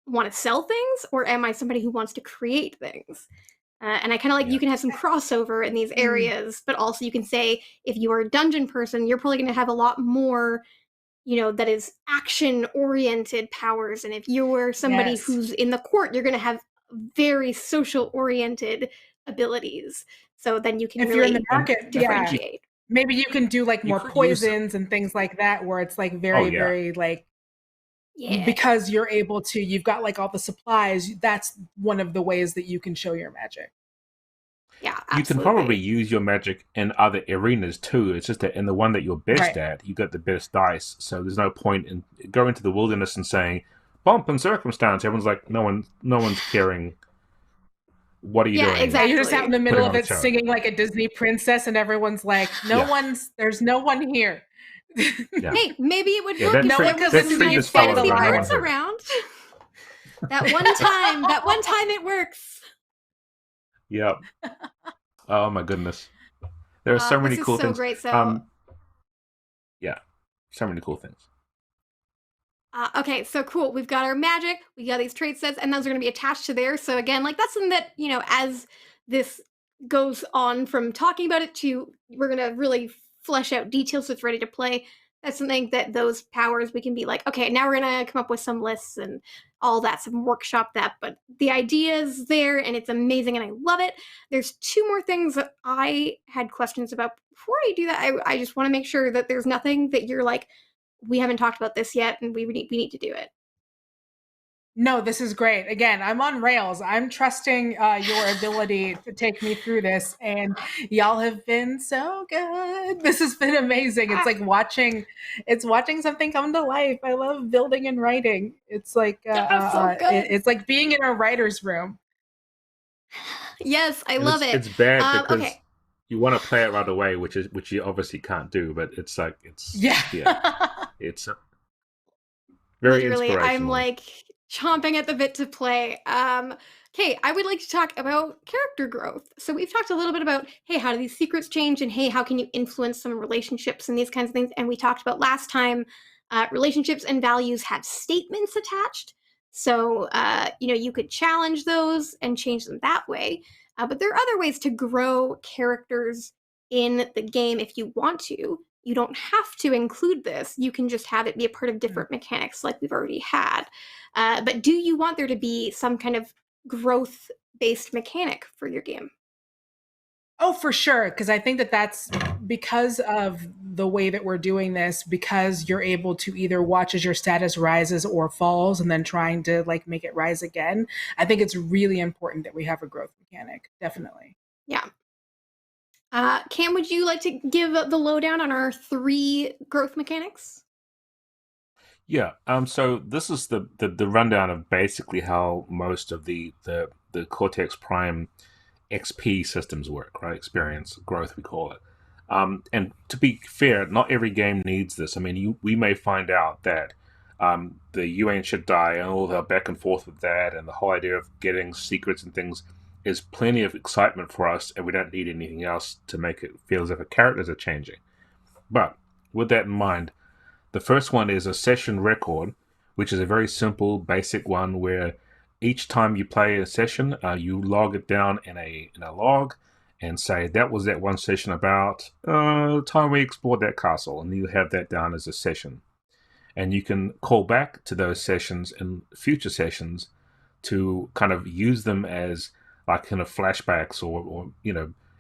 want to sell things, or am I somebody who wants to create things? And I kind of like, you can have some crossover in these areas, but also you can say, if you are a dungeon person, you're probably going to have a lot more, that is action-oriented powers. And if you're somebody who's in the court, you're going to have very social-oriented abilities. So then you can if really you're in the market, differentiate. Maybe you can do like You more could use- poisons and things like that, where it's like very, very like, because you've got like all the supplies. That's one of the ways that you can show your magic. Yeah, absolutely. You can probably use your magic in other arenas too. It's just that in the one that you're best at, you got the best dice. So there's no point in going to the wilderness and saying pomp and circumstance. Everyone's like, no one's caring. What are you doing? Exactly. You're just out in the middle of it show. singing like a Disney princess, and everyone's like, there's no one here. Hey, maybe it would Yeah, work that if tree- there was that some tree nice just fell fancy over. No birds one heard. around. That one time it works. Yep. Oh my goodness. There are so many this cool is so things. great. So so many cool things. okay, so cool. We've got our magic, we got these trait sets, and those are going to be attached to there. So again, like that's something that, as this goes on from talking about it to we're going to really flesh out details so it's ready to play. That's something that those powers we can be like, okay, now we're going to come up with some lists and all that, some workshop that, but the idea is there and it's amazing and I love it. There's two more things that I had questions about. Before I do that, I just want to make sure that there's nothing that you're like, we haven't talked about this yet and we need to do it. No, this is great. Again, I'm on rails. I'm trusting your ability to take me through this, and y'all have been so good. This has been amazing. It's like watching something come to life. I love building and writing. It's like so good. it's like being in a writer's room. Yes, I love it. It's bad because okay. you want to play it right away, which you obviously can't do. But it's like it's very Literally, inspirational. I'm like chomping at the bit to play. Okay, I would like to talk about character growth. So we've talked a little bit about, hey, how do these secrets change? And hey, how can you influence some relationships and these kinds of things? And we talked about last time, relationships and values have statements attached. So, you could challenge those and change them that way. But there are other ways to grow characters in the game if you want to. You don't have to include this. You can just have it be a part of different mechanics like we've already had. But do you want there to be some kind of growth-based mechanic for your game? Oh, for sure. Because I think that's because of the way that we're doing this, because you're able to either watch as your status rises or falls and then trying to like make it rise again. I think it's really important that we have a growth mechanic. Definitely. Yeah. Cam, would you like to give the lowdown on our 3 growth mechanics? Yeah. So this is the rundown of basically how most of the Cortex Prime XP systems work, right? Experience growth, we call it. And to be fair, not every game needs this. I mean, we may find out that the you ain't should die and all the back and forth with that, and the whole idea of getting secrets and things is plenty of excitement for us, and we don't need anything else to make it feel as if our characters are changing. But with that in mind, the first one is a session record, which is a very simple, basic one where each time you play a session, you log it down in a log and say that was that one session about the time we explored that castle, and you have that down as a session. And you can call back to those sessions in future sessions to kind of use them as like kind of flashbacks or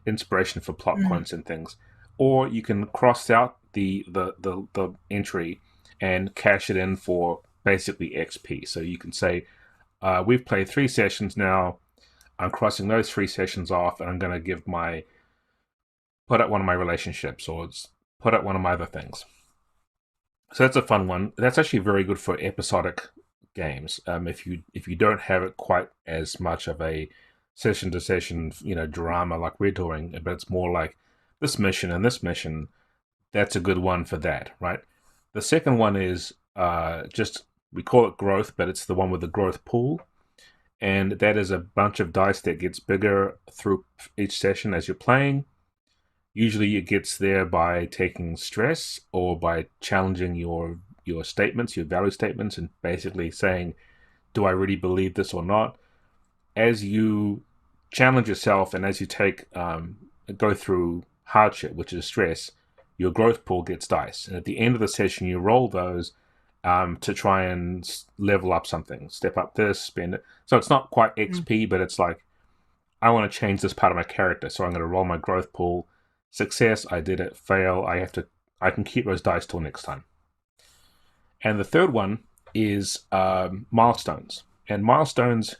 inspiration for plot points and things. Or you can cross out the entry and cash it in for basically XP. So you can say, we've played 3 sessions now. I'm crossing those 3 sessions off, and I'm going to put out one of my relationships or put out one of my other things. So that's a fun one. That's actually very good for episodic games. If you don't have it quite as much of a session to session, drama like we're doing, but it's more like this mission and this mission. That's a good one for that, right? The second one is we call it growth, but it's the one with the growth pool. And that is a bunch of dice that gets bigger through each session as you're playing. Usually it gets there by taking stress or by challenging your statements, your value statements, and basically saying, do I really believe this or not? As you challenge yourself and as you go through hardship, which is stress, your growth pool gets dice. And at the end of the session, you roll those to try and level up something, step up this, spend it. So it's not quite XP, but it's like, I want to change this part of my character, so I'm going to roll my growth pool. Success, I did it. Fail, I can keep those dice till next time. And the third one is milestones. And milestones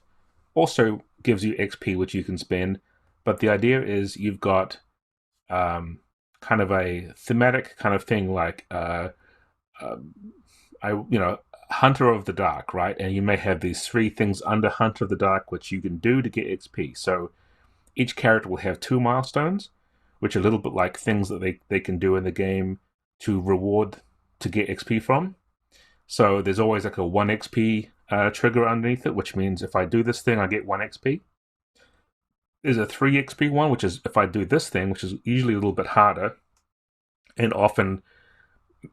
also gives you XP, which you can spend. But the idea is you've got kind of a thematic kind of thing like Hunter of the Dark, right? And you may have these 3 things under Hunter of the Dark which you can do to get XP. So each character will have 2 milestones, which are a little bit like things that they can do in the game to reward to get XP from. So there's always like a 1 XP trigger underneath it, which means if I do this thing, I get 1 XP. There's a 3 XP one, which is if I do this thing, which is usually a little bit harder and often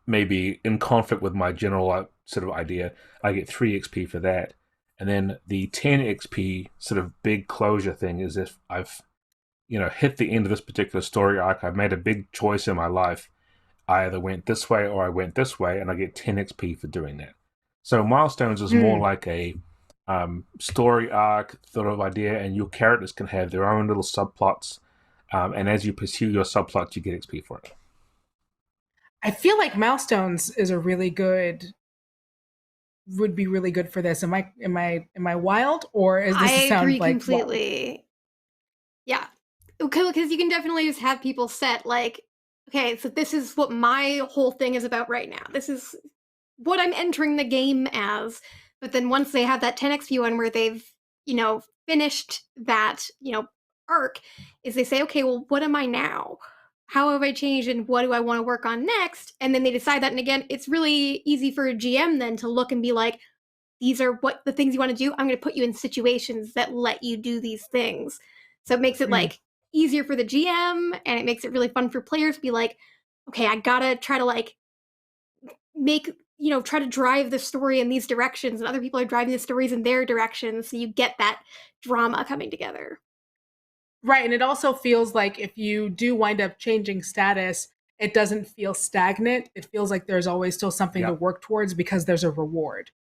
maybe in conflict with my general sort of idea, I get 3 XP for that. And then the 10 XP sort of big closure thing is if I've hit the end of this particular story arc, I've made a big choice in my life. I either went this way or I went this way, and I get 10 XP for doing that. So milestones is more like a story arc sort of idea, and your characters can have their own little subplots. And as you pursue your subplots, you get XP for it. I feel like Milestones is a really good would be really good for this. Am I wild, or is this I sound agree like completely. Yeah, because you can definitely just have people set like, okay, so this is what my whole thing is about right now. This is what I'm entering the game as. But then once they have that 10 XP one where they've, finished that, arc, is they say, okay, well, what am I now? How have I changed and what do I want to work on next? And then they decide that. And again, it's really easy for a GM then to look and be like, these are what the things you want to do. I'm going to put you in situations that let you do these things. So it makes it like easier for the GM, and it makes it really fun for players to be like, okay, I gotta try to like make, try to drive the story in these directions, and other people are driving the stories in their directions. So you get that drama coming together. Right, and it also feels like if you do wind up changing status, it doesn't feel stagnant. It feels like there's always still something to work towards because there's a reward.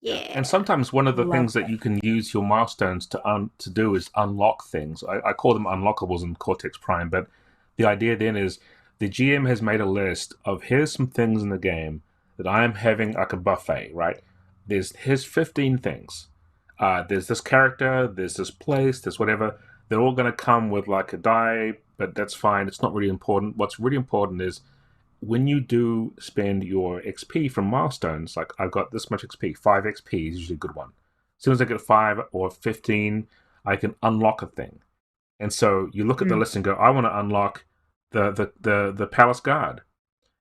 Yeah. And sometimes one of the Love things that you can use your milestones to do is unlock things. I call them unlockables in Cortex Prime, but the idea then is the GM has made a list of here's some things in the game that I am having like a buffet, right? Here's 15 things. There's this character, there's this place, there's whatever. They're all going to come with like a die, but that's fine. It's not really important. What's really important is when you do spend your XP from milestones, like I've got this much XP, 5 XP is usually a good one. As soon as I get 5 or 15, I can unlock a thing. And so you look at the list and go, I want to unlock the Palace Guard.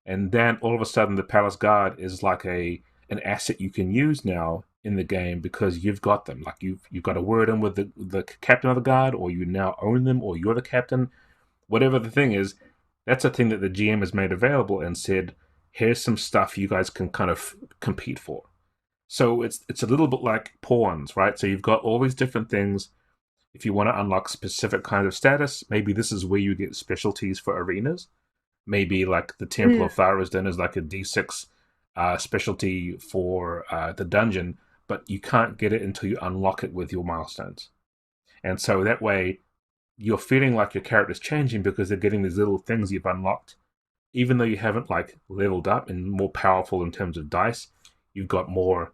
And then all of a sudden the Palace Guard is like an asset you can use now in the game because you've got them. Like you've got a word in with the captain of the guard, or you now own them, or you're the captain. Whatever the thing is, that's a thing that the GM has made available and said, here's some stuff you guys can kind of compete for. So it's a little bit like pawns, right? So you've got all these different things. If you want to unlock specific kind of status, maybe this is where you get specialties for arenas. Maybe like the Temple of Tharazden is like a D6 specialty for the dungeon, but you can't get it until you unlock it with your milestones. And so that way, you're feeling like your character's changing because they're getting these little things you've unlocked. Even though you haven't like leveled up and more powerful in terms of dice, you've got more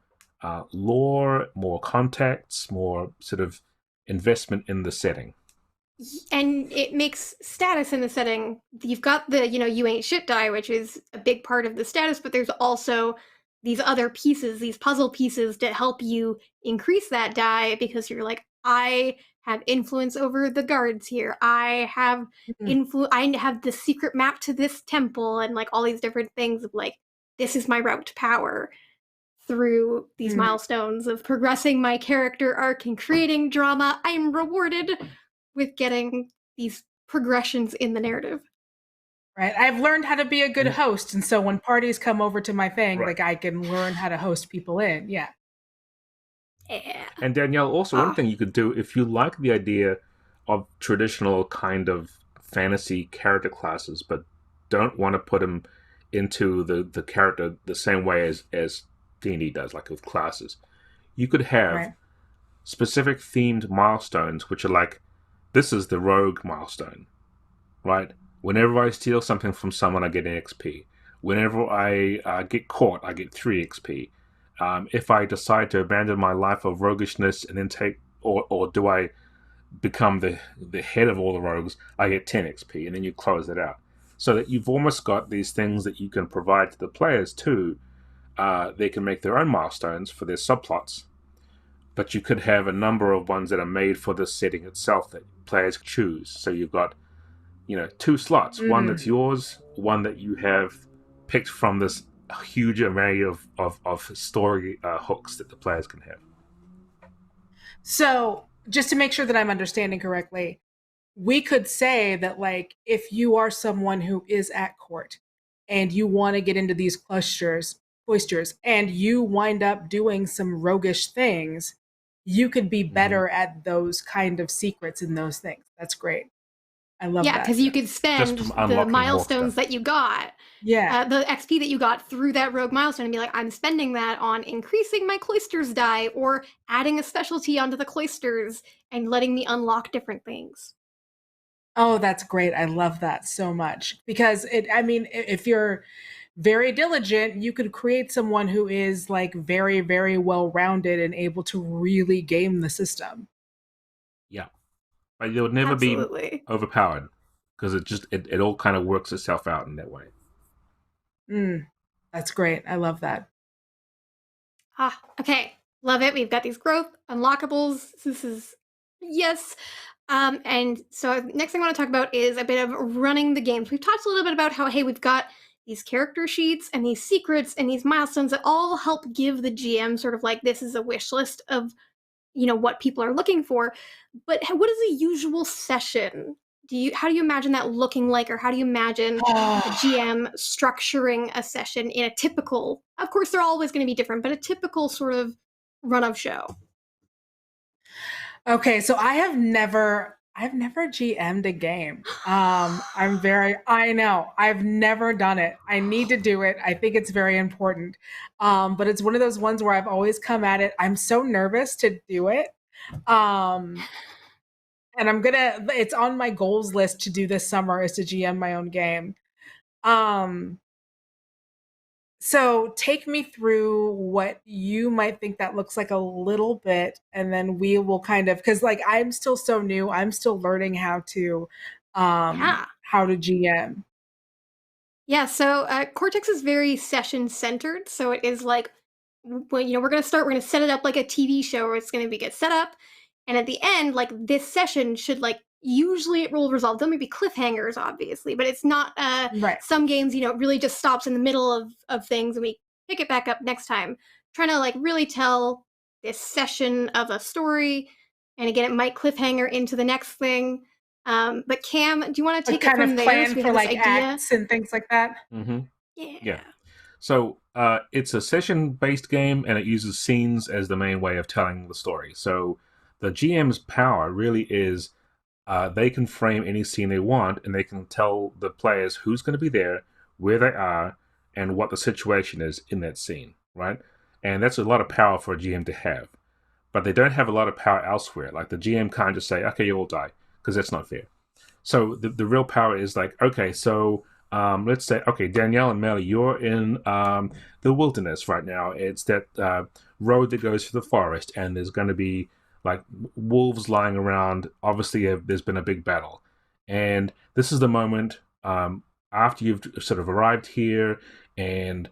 lore, more contacts, more sort of investment in the setting. And it makes status in the setting. You've got the, you ain't shit die, which is a big part of the status, but there's also these other pieces, these puzzle pieces to help you increase that die because you're like, I have influence over the guards here. I have I have the secret map to this temple and like all these different things of like, this is my route to power through these milestones of progressing my character arc and creating drama. I am rewarded with getting these progressions in the narrative. Right. I've learned how to be a good host. And so when parties come over to my thing, Right. like I can learn how to host people in. Yeah. Yeah. And Danielle, also one thing you could do if you like the idea of traditional kind of fantasy character classes, but don't want to put them into the character the same way as D&D does, like with classes. You could have specific themed milestones, which are like, this is the rogue milestone, right? Whenever I steal something from someone, I get an XP. Whenever I get caught, I get 3 XP. If I decide to abandon my life of roguishness and then take, or do I become the head of all the rogues, I get 10 XP, and then you close it out. So that you've almost got these things that you can provide to the players too. They can make their own milestones for their subplots, but you could have a number of ones that are made for the setting itself that players choose. So you've got, 2 slots, one that's yours, one that you have picked from this huge array of story hooks that the players can have. So just to make sure that I'm understanding correctly, we could say that like if you are someone who is at court and you want to get into these cloisters and you wind up doing some roguish things, you could be better at those kind of secrets and those things. That's great. I love Yeah, that. because you could spend from the unlocking more milestones stuff. that you got, Yeah. the XP that you got through that rogue milestone, and be like, I'm spending that on increasing my cloisters die or adding a specialty onto the cloisters and letting me unlock different things. Oh, that's great. I love that so much because if you're very diligent, you could create someone who is like very, very well rounded and able to really game the system. Yeah. But it would never Absolutely. be overpowered because it all kind of works itself out in that way. That's great. I love that. Okay. Love it. We've got these growth unlockables. This is yes. And so next thing I want to talk about is a bit of running the games. We've talked a little bit about how, hey, we've got these character sheets and these secrets and these milestones that all help give the GM sort of like, this is a wish list of, what people are looking for. But what is a usual session? How do you imagine that looking like, or how do you imagine a GM structuring a session in a typical, of course they're always going to be different, but a typical sort of run of show? Okay, so I've never GM'd a game. I know, I've never done it. I need to do it. I think it's very important. But it's one of those ones where I've always come at it. I'm so nervous to do it. And it's on my goals list to do this summer is to GM my own game. So take me through what you might think that looks like a little bit, and then we will kind of, because like I'm still so new, I'm still learning how to GM. Yeah, so Cortex is very session centered. So it is like, well, we're going to set it up like a TV show where it's going to get set up. And at the end, like this session should like, usually it will resolve. There may be cliffhangers, obviously, but it's not Right. some games, it really just stops in the middle of things and we pick it back up next time. Trying to like really tell this session of a story. And again, it might cliffhanger into the next thing. But Cam, do you want to take it from there? Plan So we for have this like idea. acts and things like that. Mm-hmm. Yeah. So it's a session-based game, and it uses scenes as the main way of telling the story. So the GM's power really is they can frame any scene they want, and they can tell the players who's going to be there, where they are, and what the situation is in that scene, right? And that's a lot of power for a GM to have. But they don't have a lot of power elsewhere. Like the GM can't just say, okay, you all die, because that's not fair. So the real power is like, okay, so let's say, okay, Danielle and Mellie, you're in the wilderness right now. It's that road that goes through the forest, and there's going to be like wolves lying around. Obviously, there's been a big battle. And this is the moment after you've sort of arrived here, and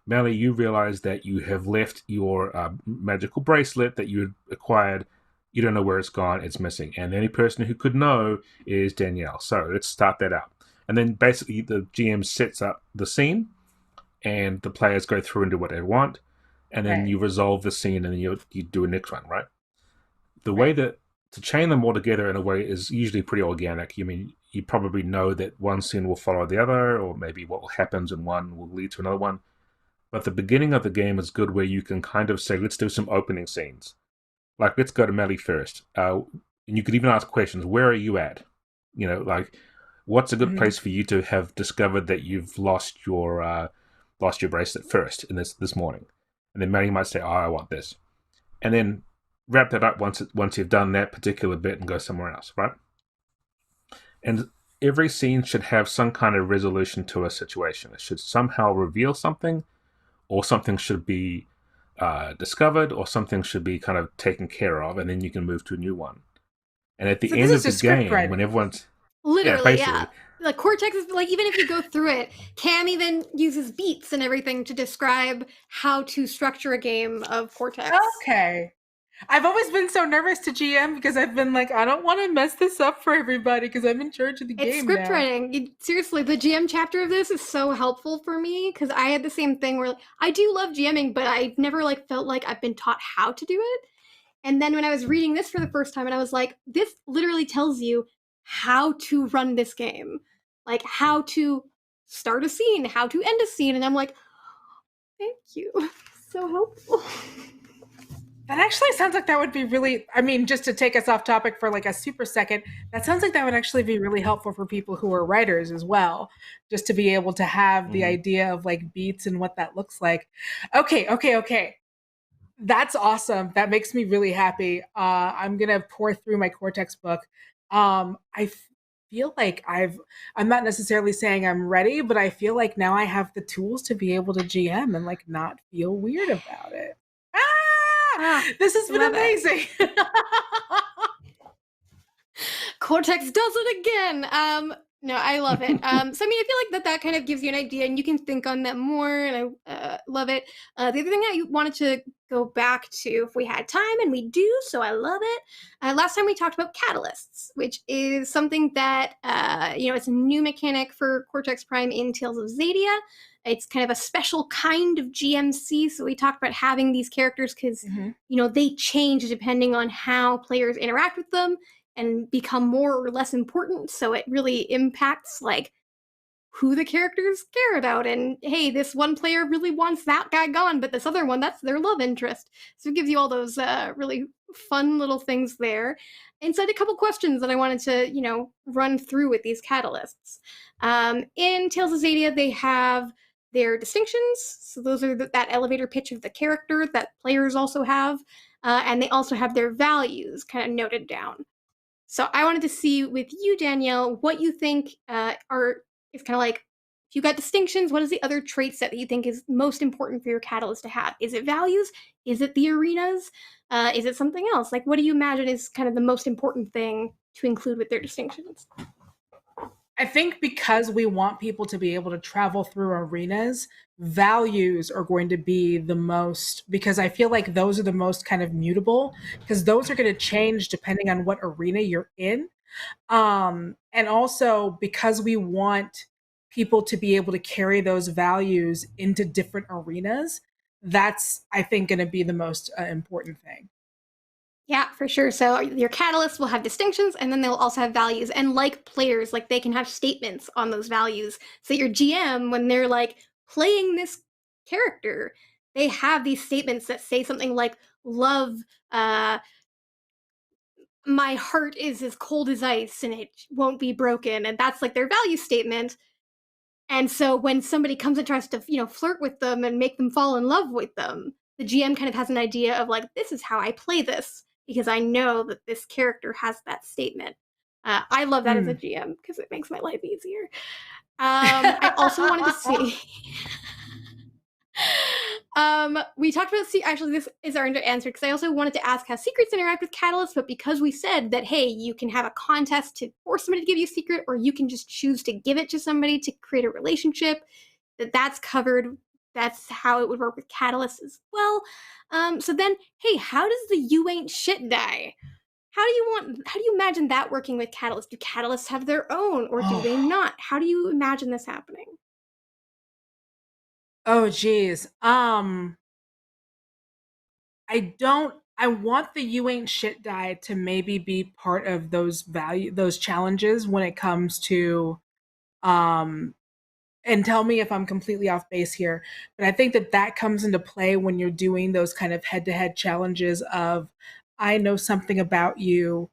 Mellie, you realize that you have left your magical bracelet that you had acquired. You don't know where it's gone. It's missing. And the only person who could know is Danielle. So let's start that out. And then basically the GM sets up the scene and the players go through and do what they want. And then you resolve the scene and then you do a next one, right? The way that to chain them all together in a way is usually pretty organic. You mean, you probably know that one scene will follow the other, or maybe what happens in one will lead to another one. But the beginning of the game is good where you can kind of say, let's do some opening scenes. Like, let's go to Mellie first. And you could even ask questions. Where are you at? Like, what's a good place for you to have discovered that you've lost your bracelet first in this morning? And then Mellie might say, oh, I want this. And then wrap that up once you've done that particular bit and go somewhere else, right? And every scene should have some kind of resolution to a situation. It should somehow reveal something, or something should be discovered, or something should be kind of taken care of, and then you can move to a new one. And at the end of the game, when everyone's literally, like Cortex is like, even if you go through it, Cam even uses beats and everything to describe how to structure a game of Cortex. Okay. I've always been so nervous to GM because I've been like, I don't want to mess this up for everybody because I'm in charge of the game. It's script writing. Seriously, the GM chapter of this is so helpful for me because I had the same thing where I do love GMing, but I've never like felt like I've been taught how to do it. And then when I was reading this for the first time, and I was like, this literally tells you how to run this game, like how to start a scene, how to end a scene, and I'm like, thank you, so helpful. That actually sounds like that would be really, I mean, just to take us off topic for like a super second, that sounds like that would actually be really helpful for people who are writers as well, just to be able to have the Hmm. idea of like beats and what that looks like. Okay, okay, okay. That's awesome. That makes me really happy. I'm gonna pour through my Cortex book. I feel like I'm not necessarily saying I'm ready, but I feel like now I have the tools to be able to GM and like not feel weird about it. Ah, Ah, this has been love it. amazing. Cortex does it again. No, I love it. So I mean, I feel like that kind of gives you an idea, and you can think on that more. And I love it. The other thing I wanted to go back to, if we had time, and we do, so I love it. Last time we talked about catalysts, which is something that it's a new mechanic for Cortex Prime in Tales of Xadia. It's kind of a special kind of GMC. So we talked about having these characters because they change depending on how players interact with them and become more or less important. So it really impacts like who the characters care about. And hey, this one player really wants that guy gone, but this other one, that's their love interest. So it gives you all those really fun little things there. And so I had a couple questions that I wanted to, run through with these catalysts. In Tales of Xadia, they have their distinctions. So those are that elevator pitch of the character that players also have. And they also have their values kind of noted down. So I wanted to see with you, Danielle, what you think is kind of like, if you got distinctions, what is the other trait set that you think is most important for your catalyst to have? Is it values? Is it the arenas? Is it something else? Like, what do you imagine is kind of the most important thing to include with their distinctions? I think because we want people to be able to travel through arenas, values are going to be the most, because I feel like those are the most kind of mutable, because those are going to change depending on what arena you're in. And also because we want people to be able to carry those values into different arenas, that's, I think, going to be the most important thing. Yeah, for sure. So your catalysts will have distinctions and then they'll also have values. And like players, like they can have statements on those values. So your GM, when they're like playing this character, they have these statements that say something like love, uh, my heart is as cold as ice and it won't be broken. And that's like their value statement. And so when somebody comes and tries to, flirt with them and make them fall in love with them, the GM kind of has an idea of like, this is how I play this because I know that this character has that statement. I love that as a Mm. GM because it makes my life easier. I also wanted to see. We talked about actually this is our answer because I also wanted to ask how secrets interact with catalysts, but because we said that hey, you can have a contest to force somebody to give you a secret, or you can just choose to give it to somebody to create a relationship, that's covered. That's how it would work with catalysts as well. So then, hey, how does the you ain't shit die? How do you imagine that working with catalysts? Do catalysts have their own or do they Oh. not? How do you imagine this happening? Oh geez. I want the you ain't shit die to maybe be part of those challenges when it comes to um and tell me if I'm completely off base here, but I think that comes into play when you're doing those kind of head-to-head challenges of I know something about you,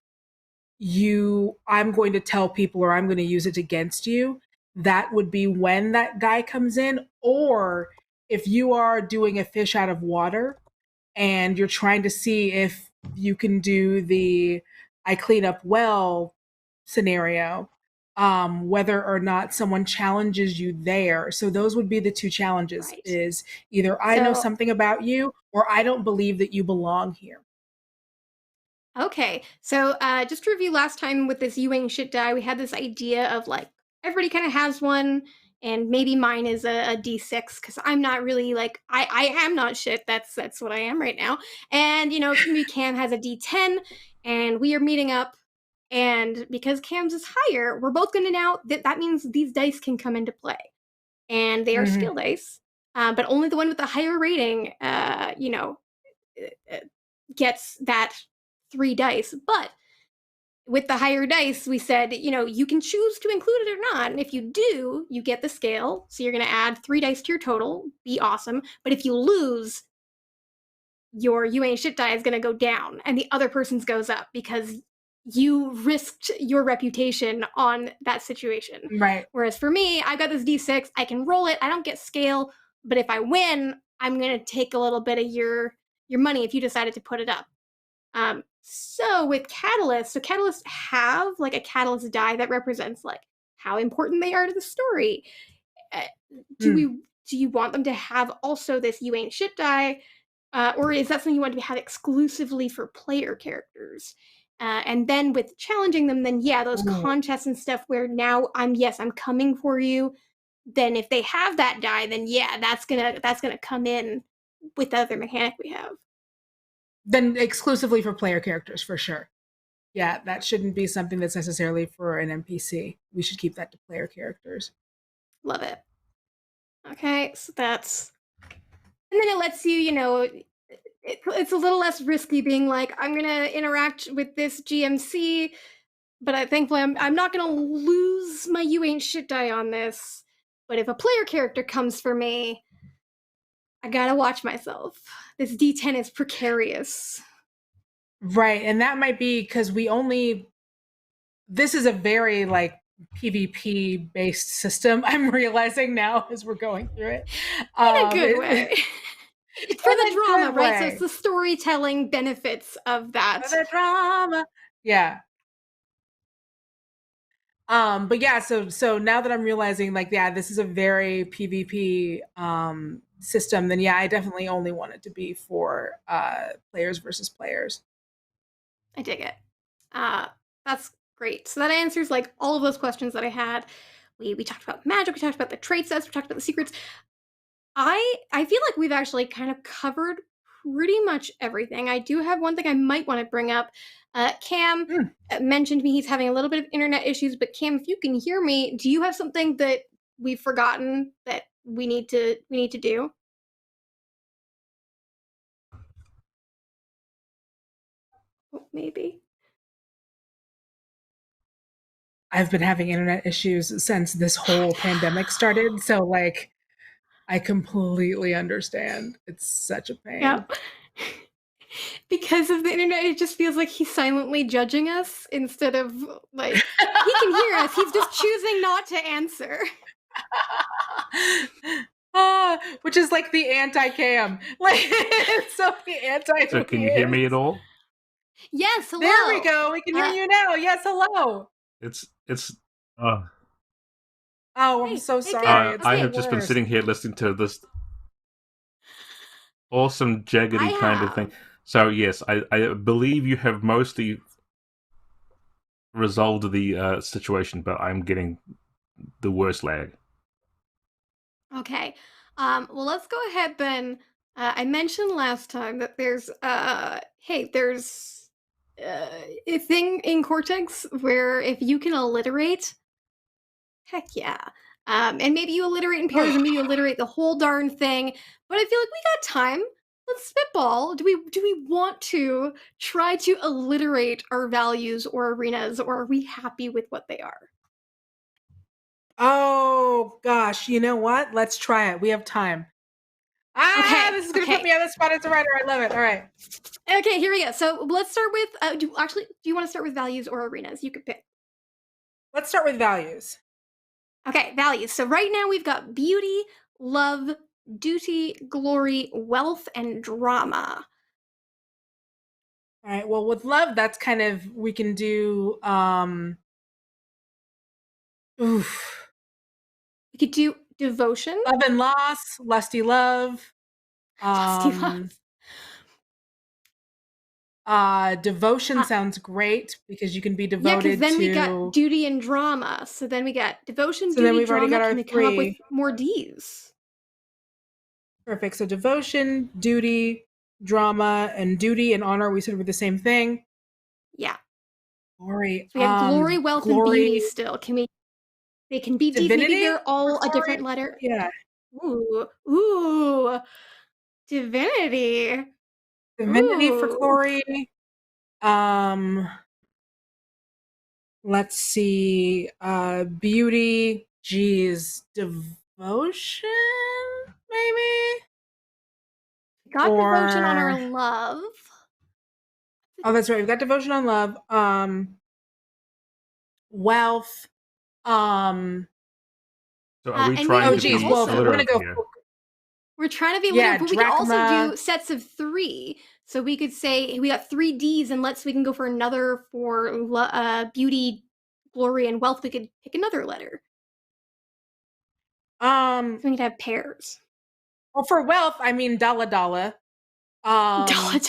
I'm going to tell people or I'm going to use it against you. That would be when that guy comes in. Or if you are doing a fish out of water and you're trying to see if you can do the I clean up well scenario, whether or not someone challenges you there. So those would be the two challenges: Right. is either I know So something about you or I don't believe that you belong here. okay. So just to review last time with this Ewing shit die, we had this idea of like everybody kind of has one, and maybe mine is a D6 because I'm not really like I am not shit. That's what I am right now. And maybe Cam has a D10, and we are meeting up. And because Cam's is higher, we're both going to now that means these dice can come into play, and they are Mhm. skill dice, but only the one with the higher rating, uh, gets that 3 dice. But with the higher dice, we said, you can choose to include it or not. And if you do, you get the scale. So you're going to add 3 dice to your total, be awesome. But if you lose, your you ain't shit die is going to go down and the other person's goes up because you risked your reputation on that situation. Right. Whereas for me, I've got this D6, I can roll it, I don't get scale, but if I win, I'm going to take a little bit of your money if you decided to put it up. So with Catalyst, so Catalysts have like a Catalyst die that represents like how important they are to the story. Do you want them to have also this you ain't shit die? Or is that something you want to have exclusively for player characters? And then with challenging them, then yeah, those contests and stuff where now I'm coming for you. Then if they have that die, then yeah, that's gonna come in with the other mechanic we have. Then exclusively for player characters, for sure. Yeah, that shouldn't be something that's necessarily for an NPC. We should keep that to player characters. Love it. Okay, so that's... And then it lets you, you know, it's a little less risky being like, I'm going to interact with this GMC, but thankfully I'm not going to lose my you ain't shit die on this. But if a player character comes for me, I got to watch myself. This D10 is precarious. Right, and that might be because this is a very like PvP based system. I'm realizing now as we're going through it. In a good way. It's for the drama, right? So it's the storytelling benefits of that. For the drama. Yeah. But yeah, so now that I'm realizing like, yeah, this is a very PvP system, then yeah, I definitely only want it to be for players versus players. I dig it. That's great. So that answers like all of those questions that I had. We talked about magic, we talked about the trait sets, we talked about the secrets. I feel like we've actually kind of covered pretty much everything. I do have one thing I might want to bring up. Cam mentioned me, he's having a little bit of internet issues, but Cam, if you can hear me, do you have something that we've forgotten that we need to do? Oh, maybe. I've been having internet issues since this whole pandemic started, so like I completely understand. It's such a pain. Yep. Because of the internet, it just feels like he's silently judging us instead of like he can hear us. He's just choosing not to answer. Which is like the anti-Cam. Like so the anti. So can you hear me at all? Yes, hello. There we go. We can hear you now. Yes, hello. It's Oh, I'm so sorry. I have just been sitting here listening to this awesome jaggedy kind of thing. So yes, I believe you have mostly resolved the situation, but I'm getting the worst lag. Okay. Well, let's go ahead then. I mentioned last time that there's there's a thing in Cortex where if you can alliterate, heck yeah. And maybe you alliterate in pairs, and maybe you alliterate the whole darn thing. But I feel like we got time. Let's spitball. Do we want to try to alliterate our values or arenas, or are we happy with what they are? Oh gosh, you know what? Let's try it. We have time. Okay, this is gonna put me on the spot as a writer. I love it. All right. Okay, here we go. So let's start with. Do you want to start with values or arenas? You could pick. Let's start with values. Okay, values. So right now we've got beauty, love, duty, glory, wealth, and drama. All right. Well, with love, that's kind of we can do. We could do devotion, love and loss, lusty love. Lusty love. Devotion sounds great because you can be devoted. Yeah, because then we got duty and drama. So then we got devotion, so duty, then we've drama. Already got our Can we three. come up with more D's? Perfect. So devotion, duty, drama, and duty and honor. We said were the same thing. Yeah. Glory. So we have glory, wealth, and beauty still. Can we? They can be D's. Maybe they're all a different letter. Yeah. Ooh. Divinity. Divinity for glory. Let's see. Beauty. Geez. Devotion, maybe? Got devotion on our or love. oh, that's right. We've got devotion on love. Wealth. So are we And trying Oh, to geez. be Well, we're gonna alliterative go. here? we're trying to be Yeah, literate, but we could also drachma. do sets of 3. So we could say we got 3 Ds, and we can go for another for beauty, glory, and wealth. We could pick another letter. So we could have pairs. Well, for wealth, I mean Dalla Dalla. Dollar.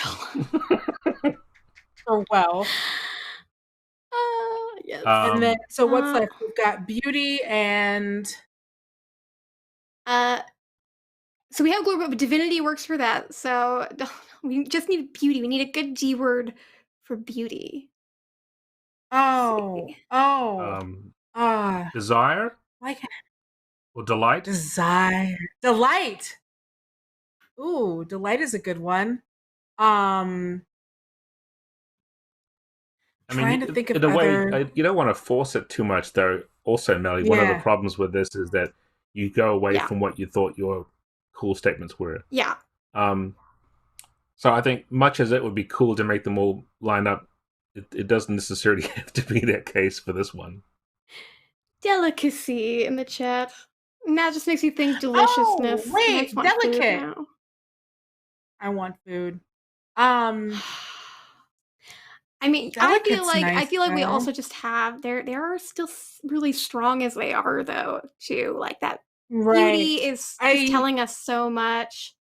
For wealth. Yes. And then, so what's Uh, left? We've got beauty and So we have glory, but divinity works for that. So we just need beauty. We need a good D word for beauty. oh, Desire like or delight? desire, delight. Ooh, delight is a good one. I trying to think of in a way, other. you don't want to force it too much, though. Also, Mellie, one of the Yeah. problems with this is that you go away Yeah. from what you thought your cool statements were. Yeah. So I think much as it would be cool to make them all line up, it doesn't necessarily have to be that case for this one. Delicacy in the chat. And that just makes you think deliciousness. Oh, wait, and I just want food delicate. now. I want food. I mean, Delicate's I nice, feel like we though. also just have they are still really strong as they are though too. Like that Right. beauty is just telling us so much.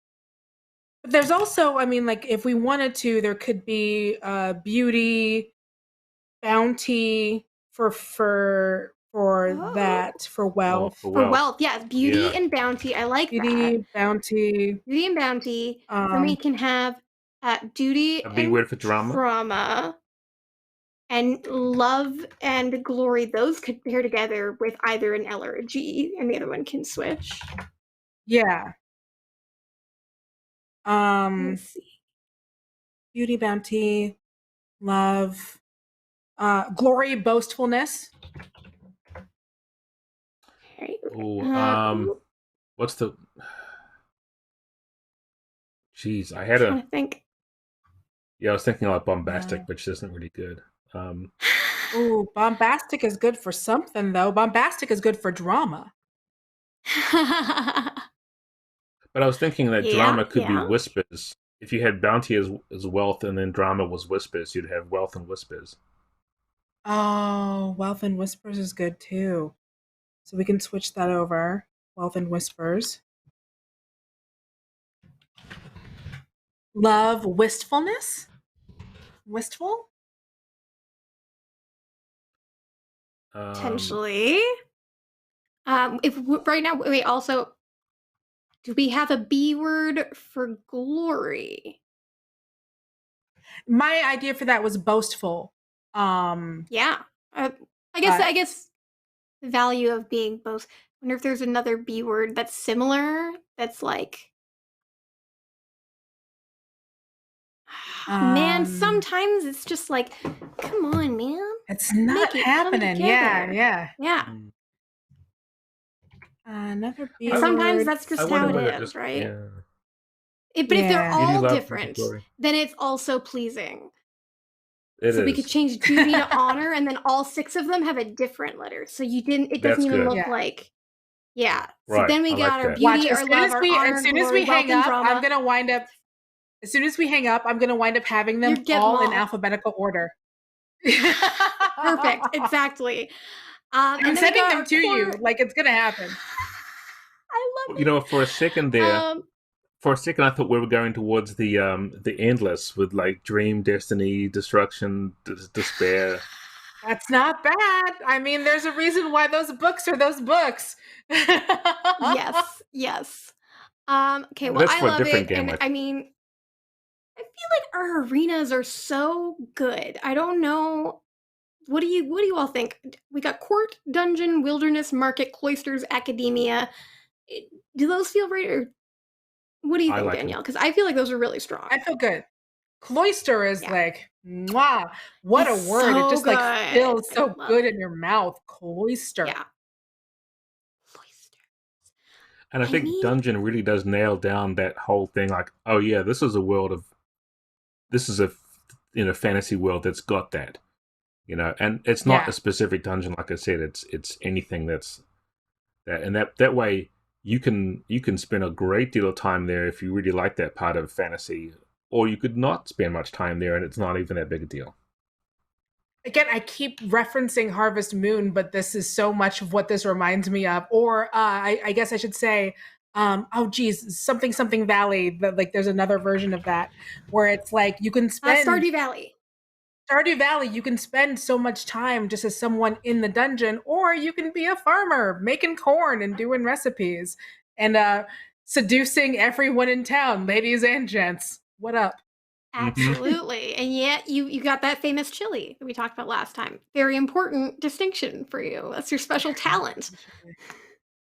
But there's also, I mean, like if we wanted to, there could be beauty, bounty for that, for wealth. For wealth, yes, beauty Yeah. and bounty. I like Beauty, that. bounty. Beauty and bounty. Then we can have duty A B and word for drama. drama. And love and glory, those could pair together with either an L or a G, and the other one can switch. Yeah. Let's see. Beauty, bounty, love, glory, boastfulness. Right. What's the? Jeez, I had trying to think. Yeah, I was thinking like bombastic, which isn't really good. Ooh, bombastic is good for something though. Bombastic is good for drama. But I was thinking that drama could be whispers. If you had bounty as wealth and then drama was whispers, you'd have wealth and whispers. Oh, wealth and whispers is good too. So we can switch that over. Wealth and whispers. Love, wistfulness? Wistful? Potentially. If right now we also do we have a B word for glory? My idea for that was boastful. Yeah. I guess the value of being both. I wonder if there's another B word that's similar. That's like, man. Sometimes it's just like, come on, man. It's not happening. Yeah. Another B word. Sometimes that's just how it is, right? Yeah. But if they're all different, then it's also pleasing. We could change duty to honor, and then all 6 of them have a different letter. So it doesn't even look like, So then we got our beauty, our love, our honor, as soon as we hang up, I'm gonna wind up. As soon as we hang up, I'm gonna wind up having them all in alphabetical order. Perfect, exactly. I'm sending them to you, like it's gonna happen. I love it. For a second there. For a second, I thought we were going towards the endless with like dream, destiny, destruction, despair. That's not bad. I mean, there's a reason why those books are those books. Yes. Okay, well, I love it, and I mean, I feel like our arenas are so good. I don't know. What do you all think? We got court, dungeon, wilderness, market, cloisters, academia. Do those feel right, or what do you think, Danielle? Because I feel like those are really strong. I feel good. Cloister is like, mwah, what a word. It just like feels so good in your mouth. Cloister. Yeah. And I think mean, Dungeon really does nail down that whole thing. Like, oh yeah, this is a fantasy world that's got that, and it's not Yeah. a specific dungeon. Like I said, it's anything that's that, and that way you can spend a great deal of time there if you really like that part of fantasy, or you could not spend much time there, and it's not even that big a deal. Again, I keep referencing Harvest Moon, but this is so much of what this reminds me of. Or I guess I should say, oh geez, something Valley. Like there's another version of that where it's like you can spend Stardew Valley. Stardew Valley. You can spend so much time just as someone in the dungeon, or you can be a farmer making corn and doing recipes and seducing everyone in town, ladies and gents. What up? Absolutely. And yet you got that famous chili that we talked about last time. Very important distinction for you. That's your special talent.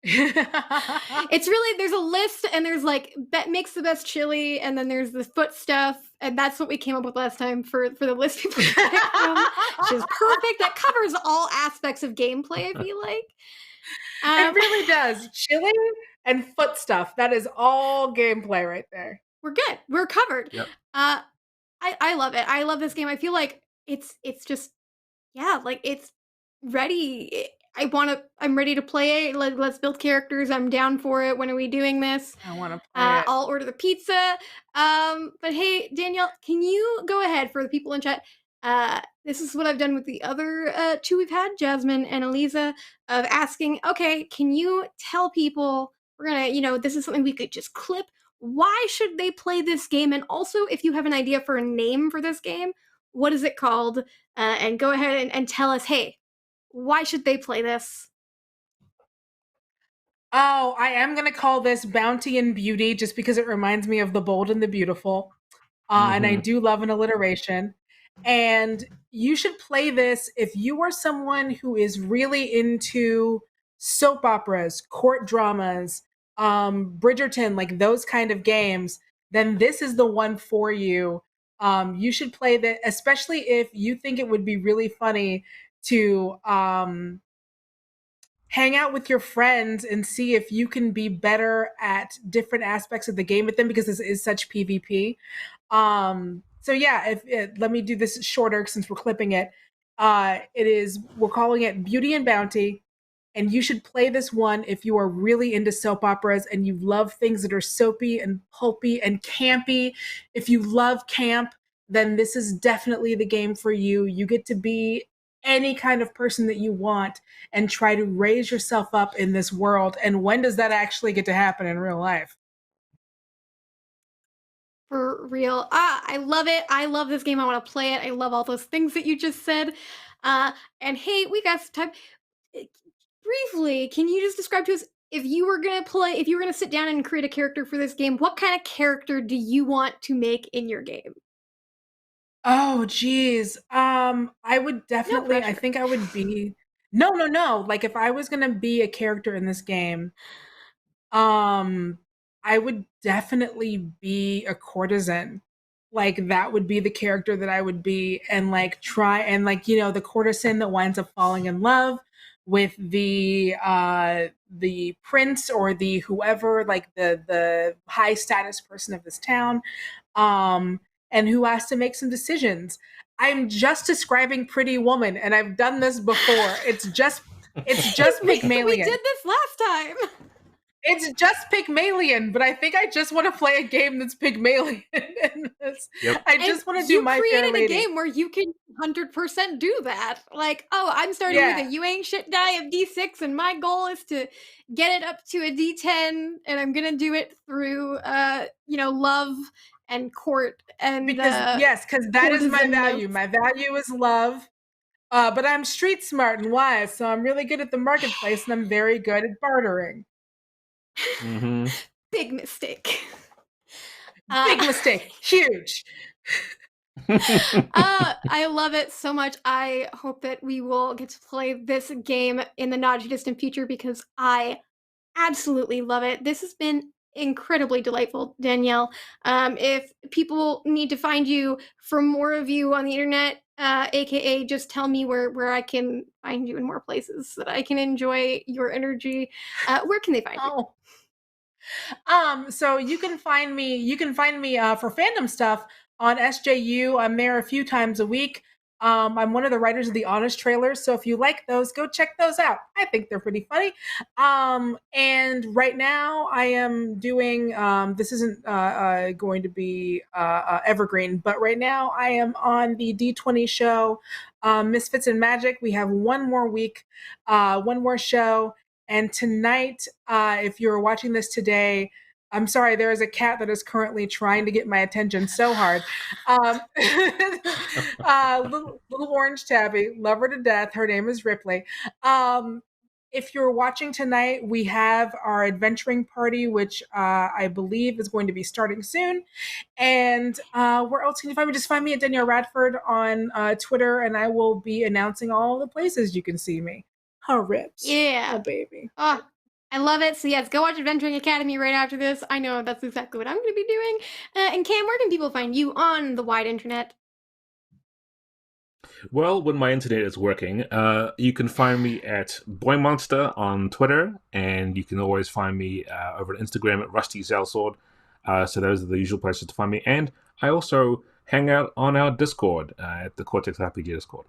It's really, there's a list and there's like makes the best chili, and then there's the foot stuff, and that's what we came up with last time for the list people picked from, which is perfect. That covers all aspects of gameplay, I feel like. It really does. Chili and foot stuff. That is all gameplay right there. We're good. We're covered. Yep. I love it. I love this game. I feel like it's just, yeah, like it's ready. I'm ready to play it. Let's build characters. I'm down for it. When are we doing this? I want to play it. I'll order the pizza. But hey, Danielle, can you go ahead for the people in chat? This is what I've done with the other two we've had, Jasmine and Eliza, of asking, okay, can you tell people, we're gonna, this is something we could just clip. Why should they play this game? And also, if you have an idea for a name for this game, what is it called? And go ahead and tell us, hey, why should they play this? Oh, I am going to call this Bounty and Beauty just because it reminds me of The Bold and the Beautiful. And I do love an alliteration. And you should play this if you are someone who is really into soap operas, court dramas, Bridgerton, like those kind of games, then this is the one for you. You should play that, especially if you think it would be really funny to hang out with your friends and see if you can be better at different aspects of the game with them, because this is such PvP. So yeah, let me do this shorter since we're clipping it. We're calling it Beauty and Bounty, and you should play this one if you are really into soap operas and you love things that are soapy and pulpy and campy. If you love camp, then this is definitely the game for you. You get to be any kind of person that you want and try to raise yourself up in this world. And when does that actually get to happen in real life? For real. I love it. I love this game. I want to play it. I love all those things that you just said. And hey, we got some time. Briefly, can you just describe to us, if you were going to sit down and create a character for this game, what kind of character do you want to make in your game? Oh, geez. I would definitely, I think I would be, no. Like if I was going to be a character in this game, I would definitely be a courtesan. Like that would be the character that I would be, and like try and like, the courtesan that winds up falling in love with the prince or the whoever, like the high status person of this town. And who has to make some decisions. I'm just describing Pretty Woman, and I've done this before. It's just Pygmalion. We did this last time. It's just Pygmalion, but I think I just want to play a game that's Pygmalion. Yep. I just want to do My Fair Lady. You created a game where you can 100% do that. Like, oh, I'm starting with a you ain't shit die of D6, and my goal is to get it up to a D10, and I'm gonna do it through, love and court and because that is my value. My value is love. But I'm street smart and wise, so I'm really good at the marketplace, and I'm very good at bartering. Big mistake. Big mistake. Huge. I love it so much. I hope that we will get to play this game in the not too distant future, because I absolutely love it. This has been incredibly delightful, Danielle. If people need to find you for more of you on the internet, aka just tell me where I can find you in more places so that I can enjoy your energy, where can they find you? So you can find me for fandom stuff on SJU. I'm there a few times a week. I'm one of the writers of the Honest trailers, so if you like those, go check those out. I think they're pretty funny. And right now I am doing this isn't going to be evergreen, but right now I am on the D20 show, Misfits and Magic. We have one more week, one more show. And tonight, if you're watching this today, I'm sorry, there is a cat that is currently trying to get my attention so hard. Little orange tabby, love her to death. Her name is Ripley. If you're watching tonight, we have our adventuring party, which I believe is going to be starting soon. And where else can you find me? Just find me at Danielle Radford on Twitter, and I will be announcing all the places you can see me. Her ribs. Yeah. Oh, baby. Oh, I love it. So yes, go watch Adventuring Academy right after this. I know that's exactly what I'm going to be doing. And Cam, where can people find you on the wide internet? Well, when my internet is working, you can find me at Boy Monster on Twitter, and you can always find me over on Instagram at Rusty Sellsword. So those are the usual places to find me. And I also hang out on our Discord at the Cortex RPG Discord.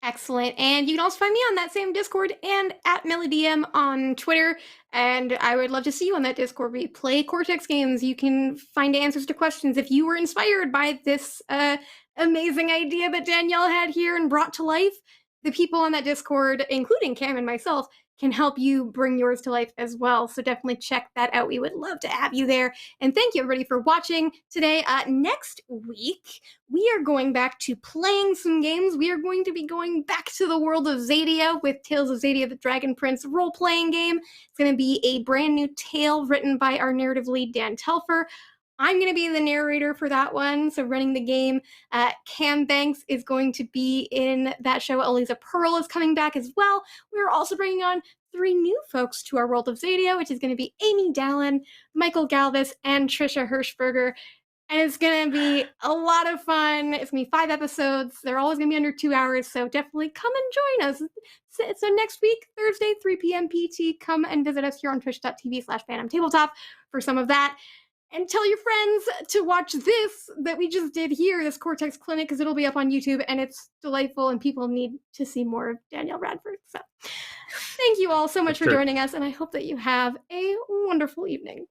Excellent. And you can also find me on that same Discord and at MellieDM on Twitter. And I would love to see you on that Discord. We play Cortex games. You can find answers to questions if you were inspired by this amazing idea that Danielle had here and brought to life. The people on that Discord, including Cam and myself, can help you bring yours to life as well. So definitely check that out. We would love to have you there. And thank you everybody for watching today. Next week, we are going back to playing some games. We are going to be going back to the world of Xadia with Tales of Xadia the Dragon Prince role-playing game. It's going to be a brand new tale written by our narrative lead, Dan Telfer. I'm going to be the narrator for that one, so running the game. Cam Banks is going to be in that show. Eliza Pearl is coming back as well. We're also bringing on 3 new folks to our world of Xadia, which is going to be Amy Dallin, Michael Galvis, and Trisha Hirschberger. And it's going to be a lot of fun. It's going to be 5 episodes. They're always going to be under 2 hours, so definitely come and join us. So next week, Thursday, 3 p.m. PT, come and visit us here on twitch.tv/Fandom Tabletop for some of that. And tell your friends to watch this that we just did here, this Cortex Clinic, because it'll be up on YouTube, and it's delightful, and people need to see more of Danielle Radford. So thank you all so much for joining us, and I hope that you have a wonderful evening.